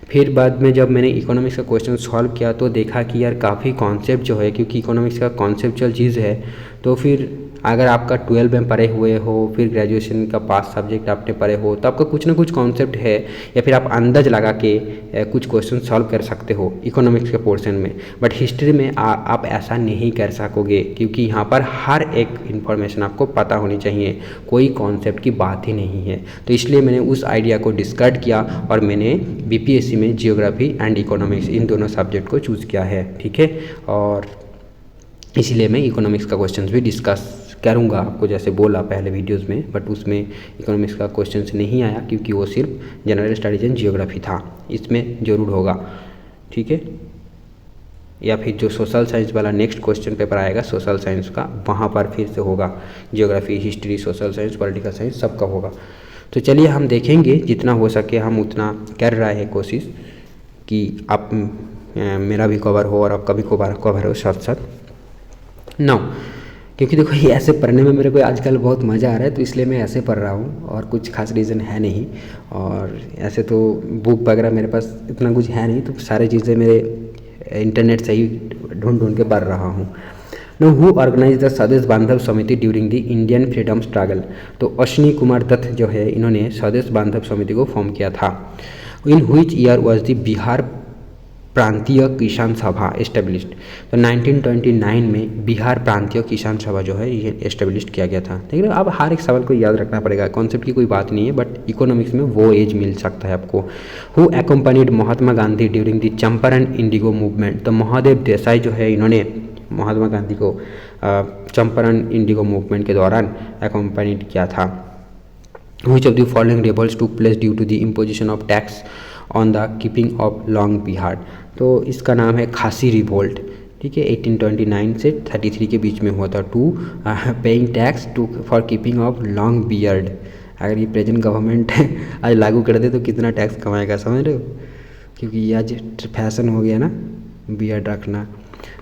फिर बाद में जब मैंने इकोनॉमिक्स का क्वेश्चन सॉल्व किया तो देखा कि यार काफ़ी कॉन्सेप्ट जो है, क्योंकि इकोनॉमिक्स का कॉन्सेप्चुअल चीज़ है, तो फिर अगर आपका 12 में पढ़े हुए हो, फिर ग्रेजुएशन का पास सब्जेक्ट आपने पढ़े हो, तो आपका कुछ ना कुछ कॉन्सेप्ट है, या फिर आप अंदाज लगा के कुछ क्वेश्चन सॉल्व कर सकते हो इकोनॉमिक्स के पोर्शन में। बट हिस्ट्री में आप ऐसा नहीं कर सकोगे, क्योंकि यहाँ पर हर एक इन्फॉर्मेशन आपको पता होनी चाहिए, कोई कॉन्सेप्ट की बात ही नहीं है। तो इसलिए मैंने उस आइडिया को डिस्कार्ड किया और मैंने बीपीएससी में जियोग्राफी एंड इकोनॉमिक्स इन दोनों सब्जेक्ट को चूज़ किया है। ठीक है, और इसीलिए मैं इकोनॉमिक्स का क्वेश्चन भी डिस्कस करूँगा आपको, जैसे बोला पहले वीडियोस में, बट उसमें इकोनॉमिक्स का क्वेश्चन नहीं आया क्योंकि वो सिर्फ जनरल स्टडीज एंड जियोग्राफी था। इसमें जरूर होगा। ठीक है, या फिर जो सोशल साइंस वाला नेक्स्ट क्वेश्चन पेपर आएगा सोशल साइंस का, वहाँ पर फिर से होगा geography, history, social science, political science सबका होगा। तो चलिए हम देखेंगे, जितना हो सके हम उतना कर रहे हैं कोशिश कि आप मेरा भी कवर हो और आपका भी कवर हो साथ साथ। नाउ क्योंकि देखो ये ऐसे पढ़ने में मेरे को आजकल बहुत मज़ा आ रहा है, तो इसलिए मैं ऐसे पढ़ रहा हूँ और कुछ खास रीज़न है नहीं। और ऐसे तो बुक वगैरह मेरे पास इतना कुछ है नहीं, तो सारी चीज़ें मेरे इंटरनेट से ही ढूंढ के पढ़ रहा हूँ। नो हु ऑर्गेनाइज द स्वदेश बांधव समिति during the Indian freedom struggle. तो अश्विनी कुमार दत्त जो है इन्होंने स्वदेश बांधव समिति को फॉर्म किया था। इन which year was the Bihar प्रांतीय किसान सभा एस्टेब्लिश्ड। तो 1929 में बिहार प्रांतीय किसान सभा जो है ये एस्टेब्लिश किया गया था। ठीक है, अब हर एक सवाल को याद रखना पड़ेगा, कॉन्सेप्ट की कोई बात नहीं है, बट इकोनॉमिक्स में वो एज मिल सकता है आपको। Who accompanied Mahatma Gandhi during the Champaran indigo movement. तो महादेव देसाई जो है इन्होंने महात्मा गांधी को चंपारण इंडिगो मूवमेंट के दौरान एक्कम्पनीड किया था। Which of the following revolts took place due to the imposition of tax on the keeping of long beard. तो इसका नाम है खासी रिवोल्ट। ठीक है, 1829 से 33 के बीच में हुआ था। To paying tax to for keeping of long beard. अगर ये प्रेजेंट गवर्नमेंट आज लागू कर दे तो कितना टैक्स कमाएगा, समझ रहे हो, क्योंकि ये आज फैशन हो गया ना बियर्ड रखना।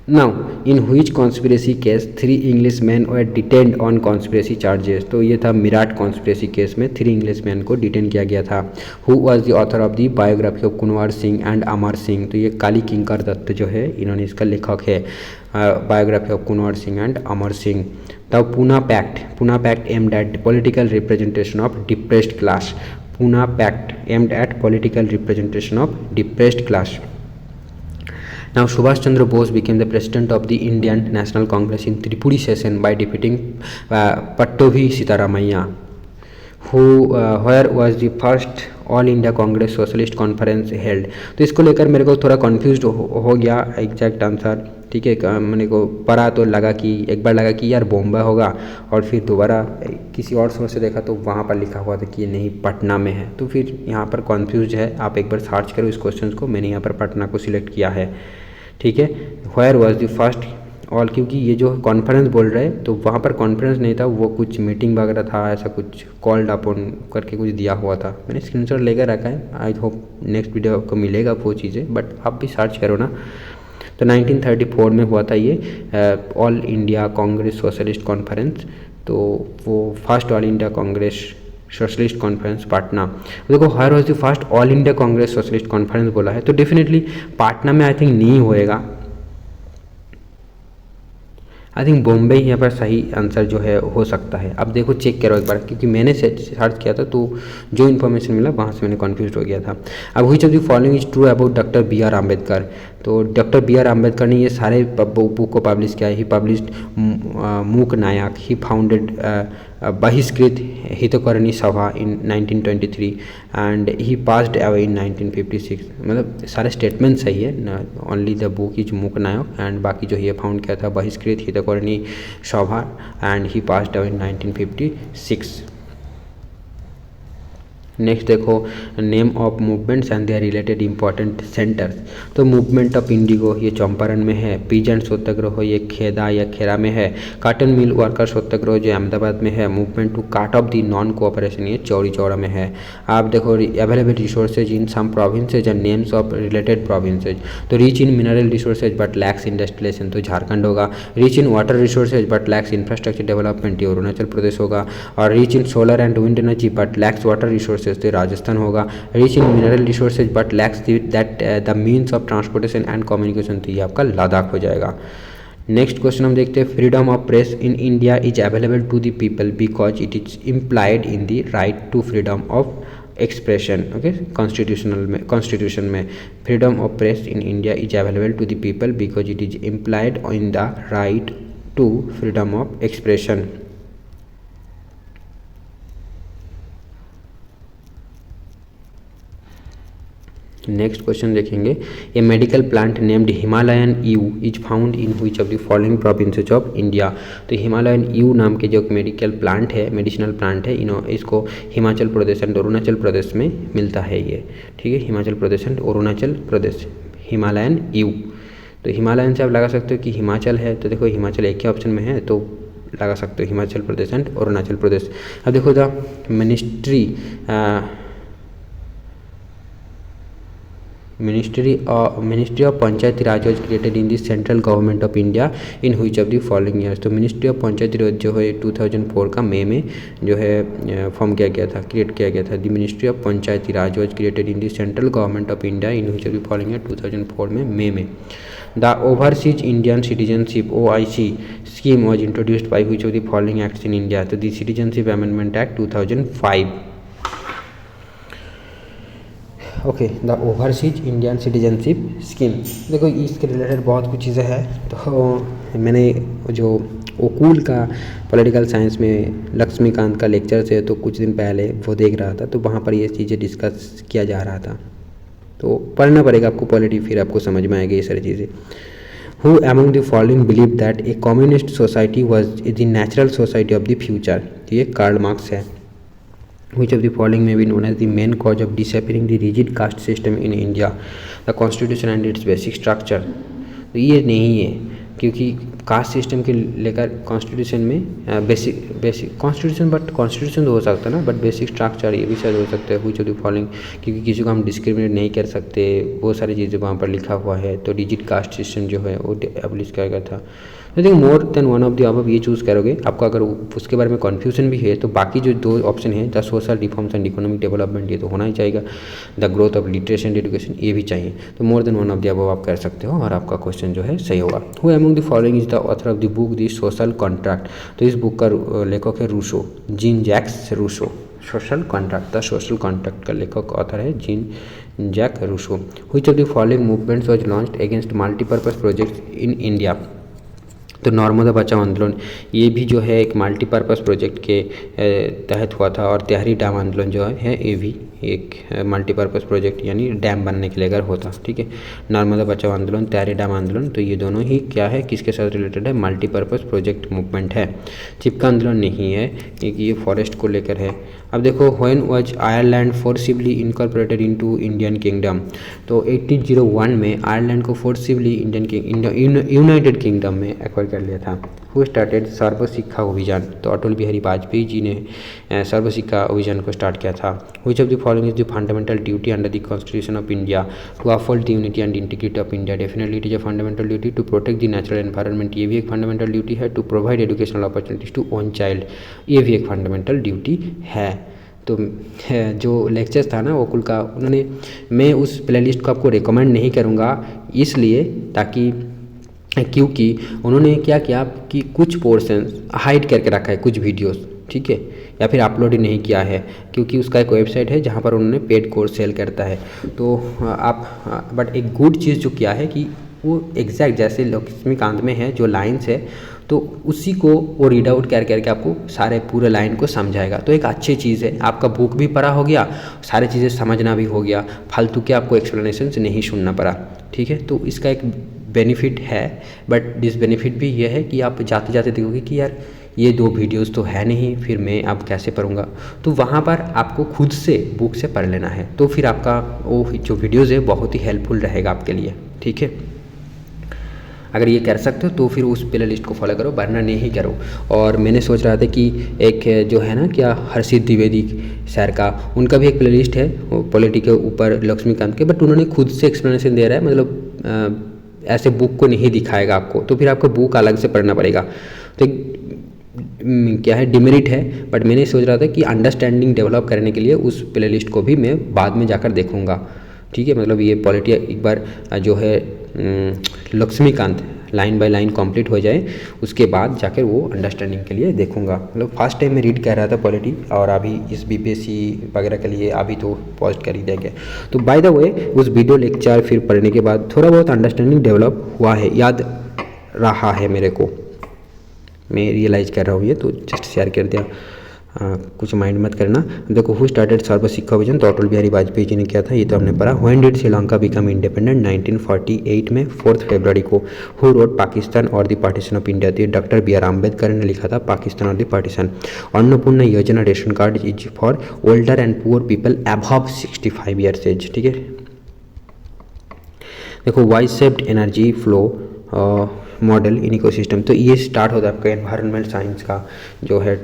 Now in which conspiracy case 3 English man were detained on conspiracy charges. तो ये था मिराट कॉन्स्पिरेसी केस में 3 इंग्लिश मैन को डिटेन किया गया था। Who was the author of the biography of Kunwar Singh and Amar Singh. तो ये काली किंकर दत्त जो है इन्होंने इसका लेखक है, biography of Kunwar Singh and Amar Singh. The Poona pact aimed at political representation of depressed class. Poona pact aimed at political representation of depressed class. Now Subhash Chandra Bose became the president of the Indian National Congress in Tripuri session by defeating Pattobi Sitaramaiah. Where was the first all India Congress Socialist conference held. तो इसको लेकर मेरे को थोड़ा confuse हो गया exact answer. ठीक है, मैंने को पढ़ा तो लगा कि एक बार लगा कि यार बॉम्बे होगा, और फिर दोबारा किसी और सोर्स से देखा तो वहाँ पर लिखा हुआ था कि नहीं पटना में है। तो फिर यहाँ पर कन्फ्यूज है, आप एक बार सर्च करो इस क्वेश्चन को। मैंने यहाँ पर पटना को सिलेक्ट किया है। ठीक है, where was the first all, क्योंकि ये जो कॉन्फ्रेंस बोल रहे हैं तो वहाँ पर कॉन्फ्रेंस नहीं था, वो कुछ मीटिंग वगैरह था, ऐसा कुछ कॉल्ड अपन करके कुछ दिया हुआ था। मैंने स्क्रीनशॉट लेकर रखा है, आई होप नेक्स्ट वीडियो आपको मिलेगा वो चीज़ें, बट आप भी सर्च करो ना। तो 1934 में हुआ था ये All India Congress Socialist Conference. तो वो first All India Congress Socialist Conference Patna. देखो where was the first All India Congress Socialist Conference बोला है, तो डेफिनेटली पटना में आई थिंक नहीं होएगा। आई थिंक बॉम्बे ही यहाँ पर सही आंसर जो है हो सकता है। अब देखो चेक करो एक बार, क्योंकि मैंने सर्च किया था तो जो इन्फॉर्मेशन मिला वहाँ से मैंने कन्फ्यूज हो गया था। अब which of the following is true about doctor B R Ambedkar. तो डॉक्टर बी आर अम्बेडकर ने ये सारे बुक को पब्लिश किया है। ही पब्लिश्ड मूक नायक, ही फाउंडेड बहिष्कृत हितकरणी सभा इन 1923 and he passed away in 1956। मतलब सारे स्टेटमेंट सही है, ओनली द बुक इज मूक नायक एंड बाकी जो ये फाउंड किया था Bahishkrit Hitkarini Sabha and he passed away in 1956। Next देखो name of movements and their related important centres. तो मूवमेंट ऑफ इंडिगो ये चंपारण में है, पीजेंट सत्याग्रह ये खेदा या खेरा में है, कॉटन मिल वर्कर सत्याग्रह जो अहमदाबाद में है, movement to cut off the non cooperation ये चौरी चौरा में है। आप देखो available resources in some provinces and names of related provinces. तो rich in mineral resources but lacks industrialisation तो झारखंड होगा, rich in water resources but lacks infrastructure development ये अरुणाचल प्रदेश होगा, और rich in solar and wind energy but lacks water resources तो राजस्थान होगा, rich in mineral resources but lakhs that the means of transportation and communication तो ये आपका लद्दाख हो जाएगा। नेक्स्ट क्वेश्चन हम देखते हैं freedom of press in India is available to the people because it is implied in the right to freedom of expression. Okay, constitution में freedom of press in India is available to the people because it is implied in the right to freedom of expression. Next question देखेंगे, a medical plant named Himalayan yew is found in which of the following provinces of India. तो Himalayan you नाम के जो medical plant है, medicinal plant है, इसको Himachal Pradesh and Arunachal Pradesh में मिलता है ये। ठीक है, Himachal Pradesh and Arunachal Pradesh, Himalayan yew. तो हिमालयन से आप लगा सकते हो कि हिमाचल है, तो देखो हिमाचल एक ही ऑप्शन में है तो लगा सकते हो हिमाचल प्रदेश एंड अरुणाचल प्रदेश। अब देखो the Ministry of Panchayati Raj was created in the central government of India in which of the following years। तो मिनिस्ट्री ऑफ पंचायती राज जो है 2004 का मई में जो है फॉर्म किया गया था, क्रिएट किया गया था। The ministry of Panchayati Raj was created in the central government of India in which of the following year 2004 में मई में। The Overseas Indian Citizenship OIC scheme was introduced by which of the following acts in India। तो the Citizenship Amendment Act 2005। Okay, the overseas Indian citizenship scheme. देखो इसके related बहुत कुछ चीज़ें हैं, तो मैंने जो ओकूल का पॉलिटिकल साइंस में लक्ष्मीकांत का लेक्चर से तो कुछ दिन पहले वो देख रहा था, तो वहाँ पर ये चीज़ें डिस्कस किया जा रहा था। तो पढ़ना पड़ेगा आपको पॉलिटी, फिर आपको समझ में आएगी ये सारी चीज़ें। Who among the following believe that a communist society was the natural society of the future। ये कार्ल मार्क्स है। Which of the following may be known as the main cause of disappearing the rigid caste system in India? The constitution and its basic structure। तो ये नहीं है, क्योंकि caste system के लेकर constitution में बेसिक कॉन्स्टिट्यूशन, बट कॉन्स्टिट्यूशन तो हो सकता है ना, बट बेसिक स्ट्रक्चर ये भी शायद हो सकता है। व्हिच ऑफ द फॉलोइंग, क्योंकि किसी को हम डिस्क्रिमिनेट नहीं कर सकते, वो सारी चीज़ें वहाँ पर लिखा हुआ है। तो रिजिड कास्ट सिस्टम जो है वो एब्लिश किया गया था। I think more than one of the above ये चूज़ करोगे। आपको अगर उसके बारे में कन्फ्यूजन भी है तो बाकी जो दो ऑप्शन है, the social reforms and economic development, ये तो होना ही चाहिए। The growth of literacy and education ये भी चाहिए। तो more than one of the above आप कर सकते हो और आपका क्वेश्चन जो है सही होगा। Who among the following is the author of the book the social contract. तो इस बुक का लेखक है Rousseau, Jean Jacques Rousseau. Social contract, the social contract का लेखक ऑथर है Jean Jacques Rousseau. Which of the following movements was launched against multipurpose projects in India. तो नर्मदा बचाओ आंदोलन ये भी जो है एक मल्टीपर्पज़ प्रोजेक्ट के तहत हुआ था, और तिहारी डैम आंदोलन जो है ये भी एक मल्टीपर्पज़ प्रोजेक्ट यानी डैम बनने के लिए अगर होता। ठीक है, नर्मदा बचाओ आंदोलन, तिहारी डैम आंदोलन, तो ये दोनों ही क्या है, किसके साथ रिलेटेड है, मल्टीपर्पज़ प्रोजेक्ट मूवमेंट है। चिपका आंदोलन नहीं है, क्योंकि ये फॉरेस्ट को लेकर है। अब देखो when was Ireland forcibly incorporated into Indian kingdom. तो 1801 में आयरलैंड को फोर्सिबली यूनाइटेड किंगडम में एक्वायर कर लिया था। हु स्टार्टेड सर्व शिक्षा अभियान। तो अटल बिहारी वाजपेयी जी ने सर्व शिक्षा अभियान को स्टार्ट किया था। Which of the following is the fundamental duty under the constitution of India to uphold the unity and integrity of India. Definitely it is a fundamental duty to protect the natural environment, ये भी एक fundamental duty है। To provide educational opportunities to own child, ये भी एक fundamental duty है। तो जो लेक्चर्स था ना ओकुल का, उन्होंने, मैं उस प्लेलिस्ट को आपको रिकमेंड नहीं करूँगा इसलिए ताकि क्योंकि उन्होंने क्या किया कि कुछ पोर्शंस हाइड करके रखा है, कुछ वीडियोस, ठीक है, या फिर अपलोड ही नहीं किया है, क्योंकि उसका एक वेबसाइट है जहाँ पर उन्होंने पेड कोर्स सेल करता है। तो आप बट एक गुड चीज़ जो किया है कि वो एग्जैक्ट जैसे लक्ष्मीकांत में है जो लाइन्स है, तो उसी को वो रीड आउट करके आपको सारे पूरे लाइन को समझाएगा। तो एक अच्छी चीज़ है, आपका बुक भी पढ़ा हो गया, सारी चीज़ें समझना भी हो गया, फालतू के आपको एक्सप्लेनेशन नहीं सुनना पड़ा, ठीक है। तो इसका एक बेनिफिट है, बट डिसबेनिफिट भी ये है कि आप जाते जाते देखोगे कि यार ये 2 वीडियोस तो है नहीं, फिर मैं अब कैसे पढ़ूँगा। तो वहाँ पर आपको खुद से बुक से पढ़ लेना है, तो फिर आपका वो जो वीडियोज़ है बहुत ही हेल्पफुल रहेगा आपके लिए, ठीक है। अगर ये कर सकते हो तो फिर उस प्ले लिस्ट को फॉलो करो, वरना नहीं करो। और मैंने सोच रहा था कि एक जो है ना क्या हर्षित द्विवेदी सर का, उनका भी एक प्ले लिस्ट है पॉलिटी के ऊपर लक्ष्मीकांत के, बट उन्होंने खुद से एक्सप्लेनेशन दे रहा है, मतलब ऐसे बुक को नहीं दिखाएगा आपको, तो फिर आपको बुक अलग से पढ़ना पड़ेगा। तो क्या है डिमेरिट है, बट मैंने सोच रहा था कि अंडरस्टैंडिंग डेवलप करने के लिए उस प्ले लिस्ट को भी मैं बाद में जाकर देखूंगा, ठीक है। मतलब ये पॉलिटी एक बार जो है Laxmikanth line by line complete हो जाए, उसके बाद जाकर वो अंडरस्टैंडिंग के लिए देखूंगा। मतलब फर्स्ट टाइम मैं रीड कर रहा था पॉलिटी, और अभी इस बीपीएससी वगैरह के लिए अभी तो पोस्ट कर ही देंगे। तो बाय द वे उस वीडियो लेक्चर फिर पढ़ने के बाद थोड़ा बहुत अंडरस्टैंडिंग डेवलप हुआ है, याद रहा है मेरे को, मैं रियलाइज़ कर रहा हूँ, ये तो जस्ट शेयर कर दिया, कुछ माइंड मत करना। देखो हु स्टार्टेड सर्व शिक्षा अभियान, तो अटल बिहारी वाजपेयी जी ने किया था, ये तो हमने पढ़ा। When did Sri Lanka become independent, 1948 में 4 फरवरी को। हु रोड पाकिस्तान और द पार्टीशन ऑफ इंडिया, तो डॉक्टर बी आर अम्बेडकर ने लिखा था पाकिस्तान और the partition. Annapurna Yojana ration card is for older and poor people above 65 years age, ठीक है। देखो Y shaped energy flow model in ecosystem, तो ये स्टार्ट होता है आपका एनवायरनमेंट साइंस का जो है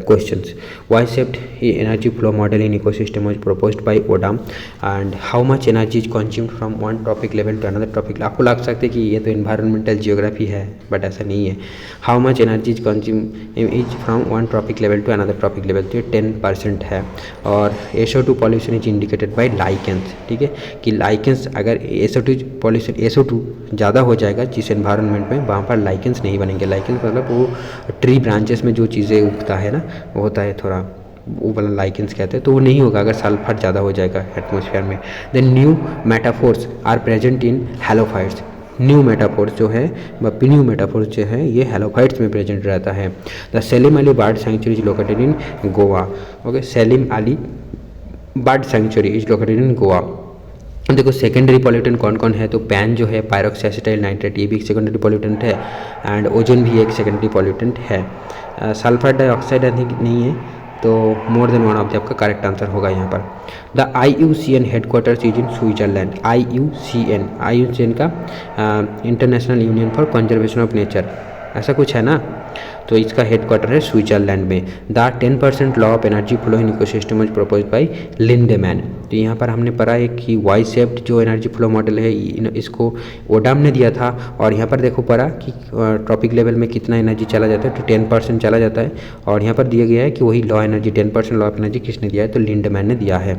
questions. Y shaped energy flow model in ecosystem was proposed by Odum, and how much energy is consumed from one topic level to another topic. आपको लग सकता है कि ये तो एनवायरनमेंटल जियोग्राफी है, बट ऐसा नहीं है। How much energy is consume is from one topic level to another trophic level, तो ये 10% है। और SO2 pollution is indicated by lichens, ठीक है, कि लाइकेंस अगर SO2 पॉल्यूशन SO2 ज़्यादा हो जाएगा जिस एनवायरनमेंट में, वहाँ पर लाइकेंस नहीं बनेंगे। लाइकेंस मतलब वो ट्री ब्रांचेस में जो चीज़ें उगता है ना, वो होता है थोड़ा, वो वाला लाइकेंस कहते हैं, तो वो नहीं होगा अगर सल्फर ज़्यादा हो जाएगा एटमॉस्फेयर में। Then pneumatophores are present in halophytes, pneumatophores जो है, न्यू मेटाफोर्स जो है ये हैलोफाइट्स में प्रेजेंट रहता है। The Salim Ali bird sanctuary is located in Goa, okay, Salim Ali bird sanctuary is located in Goa. देखो सेकेंडरी पॉल्यूटेंट कौन कौन है, तो पैन जो है पायरोक्सासिटाइल नाइट्रेट, ये भी एक सेकेंडरी पॉल्यूटेंट है, एंड ओजोन भी एक सेकेंडरी पॉल्यूटेंट है। सल्फर डाइऑक्साइड आई थिंक नहीं है, तो more than one of the आपका करेक्ट आंसर होगा यहाँ पर। The IUCN headquarters is in Switzerland, IUCN का international union for conservation of nature, ऐसा कुछ है ना, तो इसका हेडक्वार्टर है स्विट्जरलैंड में। The 10% law of energy flow in ecosystem was proposed by Lindeman, तो यहाँ पर हमने पढ़ा है कि वाई शेप्ड जो एनर्जी फ्लो मॉडल है इसको ओडाम ने दिया था, और यहाँ पर देखो पढ़ा कि ट्रॉपिक लेवल में कितना एनर्जी चला जाता है, तो 10% चला जाता है, और यहाँ पर दिया गया है कि वही law energy 10% law of energy किसने दिया है, तो लिंडेमैन ने दिया है।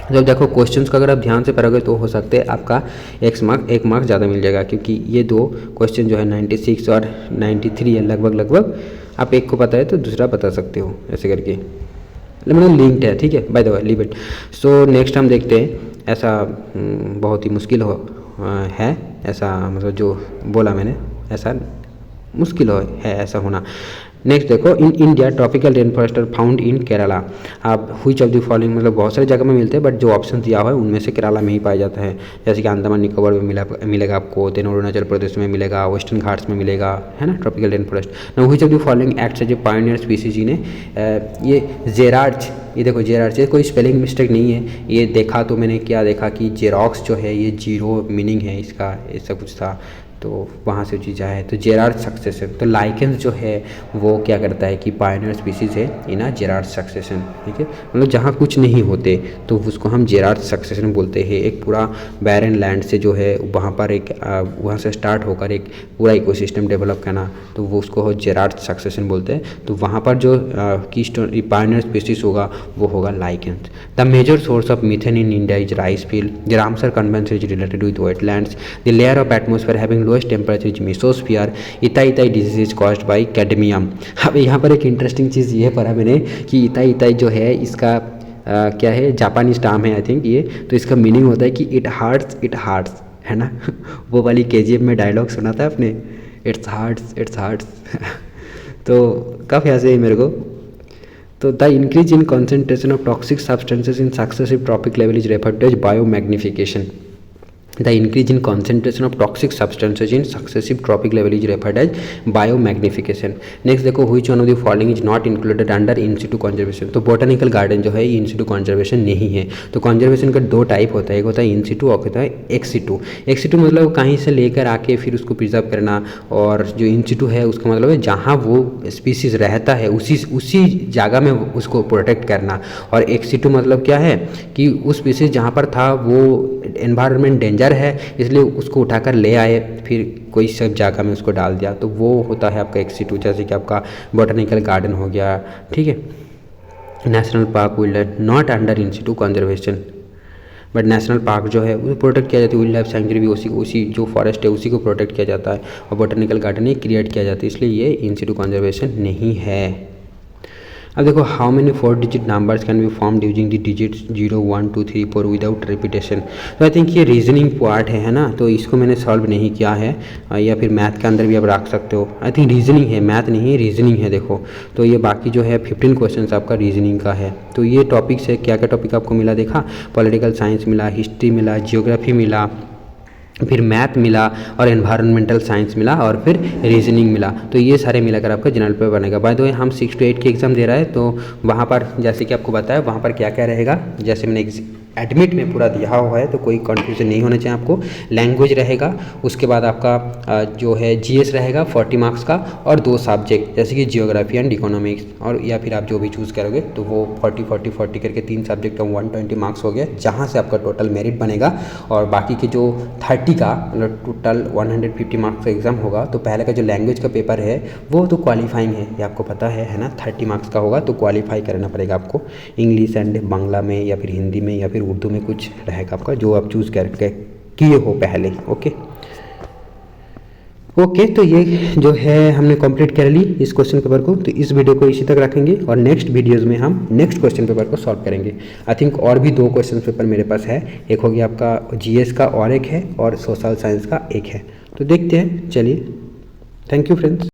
जब देखो क्वेश्चंस का अगर आप ध्यान से पढ़ोगे तो हो सकते हैं आपका एक मार्क ज़्यादा मिल जाएगा, क्योंकि ये 2 क्वेश्चन जो है 96 और 93 है लगभग। आप एक को पता है तो दूसरा बता सकते हो, ऐसे करके मतलब लिंक्ड है, ठीक है। By the way leave it. So next हम देखते हैं, ऐसा बहुत ही मुश्किल है, ऐसा मतलब जो बोला मैंने ऐसा मुश्किल है ऐसा होना। नेक्स्ट देखो, in India tropical rain forest are found in Kerala. आप व्हिच ऑफ द फॉलोइंग, मतलब बहुत सारी जगह में मिलते हैं, बट जो ऑप्शन दिया हुआ है उनमें से केरला में ही पाया जाता है। जैसे कि अंडमान निकोबार में मिलेगा आपको, देन अरुणाचल प्रदेश में मिलेगा, वेस्टर्न घाट्स में मिलेगा, है ना, tropical rain forest. Now which of the following acts as a pioneer species in ये जेरार्च, ये देखो जेरार्च, ये कोई स्पेलिंग मिस्टेक नहीं है, ये देखा तो मैंने क्या देखा कि जेरॉक्स जो है ये 0 मीनिंग है इसका, ऐसा कुछ था, तो वहाँ से चीज़ आया है, तो जेरार्ड सक्सेशन। तो लाइकेंस जो है वो क्या करता है कि पायोनियर स्पीसीज है इन जेरार्ड सक्सेशन, ठीक है, मतलब जहाँ कुछ नहीं होते तो उसको हम जेरार्ड सक्सेशन बोलते हैं। एक पूरा बैरन लैंड से जो है वहाँ पर एक वहाँ से स्टार्ट होकर एक पूरा इकोसिस्टम डेवलप करना, तो वो उसको जेरार्ड सक्सेशन बोलते हैं। तो वहाँ पर जो कीस्टोन पायोनियर स्पीसीज होगा वो होगा lichens. The major source of methane in India is rice field, the Ramsar convention is related with wetlands, the layer of atmosphere having lowest temperature is mesosphere, itai disease is caused by cadmium. अब यहाँ पर एक interesting चीज़ ये पढ़ा मैंने कि इथाई जो है इसका क्या है, जापानीज टर्म है आई थिंक ये, तो इसका मीनिंग होता है कि इट हार्ट्स, है ना वो वाली KGF में डायलॉग सुना था आपने, इट्स हार्ट्स तो काफ़ी हंसे मेरे को। तो the increase in concentration of toxic substances in successive trophic level is referred to as biomagnification. The increase in concentration of toxic substances in successive tropic level is referred as biomagnification. Next देखो which one of the following is not included under in situ conservation। तो botanical garden जो है इन Situ conservation नहीं है। तो conservation का दो type होता है, एक होता है इन सिटू और होता है एक्स सिटू। एक्स सिटू मतलब कहीं से लेकर आके फिर उसको प्रिजर्व करना, और जो इन सिटू है उसका मतलब है जहाँ वो स्पीसीज रहता है उसी जगह में उसको प्रोटेक्ट करना। और एक्स सिटू मतलब क्या है कि उस स्पीसीज जहाँ पर था वो एनवायरनमेंट डेंजर है इसलिए उसको उठाकर ले आए, फिर कोई सब जगह में उसको डाल दिया, तो वो होता है आपका एक्स सिटू। जैसे कि आपका बोटानिकल गार्डन हो गया, ठीक है। National park wild not under in situ conservation, but national park जो है वो प्रोटेक्ट किया जाता है, वाइल्ड लाइफ सेंचुरी भी उसी जो फॉरेस्ट है उसी को प्रोटेक्ट किया जाता है, और बोटानिकल गार्डन ही क्रिएट किया जाता है, इसलिए ये इन सिटू कंजर्वेशन नहीं है। अब देखो how many 4 digit numbers can be formed using the digits 0 1 2 3 4 without repetition. तो आई थिंक ये रीजनिंग पार्ट है ना, तो इसको मैंने सॉल्व नहीं किया है, या फिर मैथ के अंदर भी आप रख सकते हो। आई थिंक रीजनिंग है, मैथ नहीं है, रीजनिंग है। देखो तो ये बाकी जो है 15 क्वेश्चन आपका रीजनिंग का है। तो ये टॉपिक्स है, क्या क्या टॉपिक आपको मिला देखा, पॉलिटिकल साइंस मिला, हिस्ट्री मिला, जियोग्राफी मिला, फिर मैथ मिला, और एनवायरमेंटल साइंस मिला, और फिर रीजनिंग मिला। तो ये सारे मिलाकर आपका जनरल पेपर बनेगा। बाय द वे हम 6 to 8 की एग्ज़ाम दे रहा है, तो वहाँ पर जैसे कि आपको बताया वहाँ पर क्या क्या रहेगा, जैसे मैंने एडमिट में पूरा दिया हुआ है, तो कोई कन्फ्यूजन नहीं होना चाहिए आपको। लैंग्वेज रहेगा, उसके बाद आपका जो है GS रहेगा 40 मार्क्स का, और 2 सब्जेक्ट जैसे कि जियोग्राफी एंड इकोनॉमिक्स, और या फिर आप जो भी चूज़ करोगे तो वो 40 करके 3 सब्जेक्ट का 120 मार्क्स हो गया, जहाँ से आपका टोटल मेरिट बनेगा। और बाकी के जो 30 का मतलब टोटल 150 मार्क्स का एग्ज़ाम होगा, तो पहले का जो लैंग्वेज का पेपर है वो तो क्वालिफाइंग है, ये आपको पता है ना, 30 मार्क्स का होगा, तो क्वालिफाई करना पड़ेगा आपको इंग्लिश एंड बांग्ला में, या फिर हिंदी में, या फिर उर्दू में कुछ रहेगा आपका जो आप चूज़ करके किए हो पहले। ओके तो ये जो है हमने कंप्लीट कर ली इस क्वेश्चन पेपर को। तो इस वीडियो को इसी तक रखेंगे, और नेक्स्ट वीडियोज़ में हम नेक्स्ट क्वेश्चन पेपर को सॉल्व करेंगे। आई थिंक और भी 2 क्वेश्चन पेपर मेरे पास है, एक हो गया आपका GS का और एक है, और सोशल साइंस का एक है। तो देखते हैं, चलिए, थैंक यू फ्रेंड्स।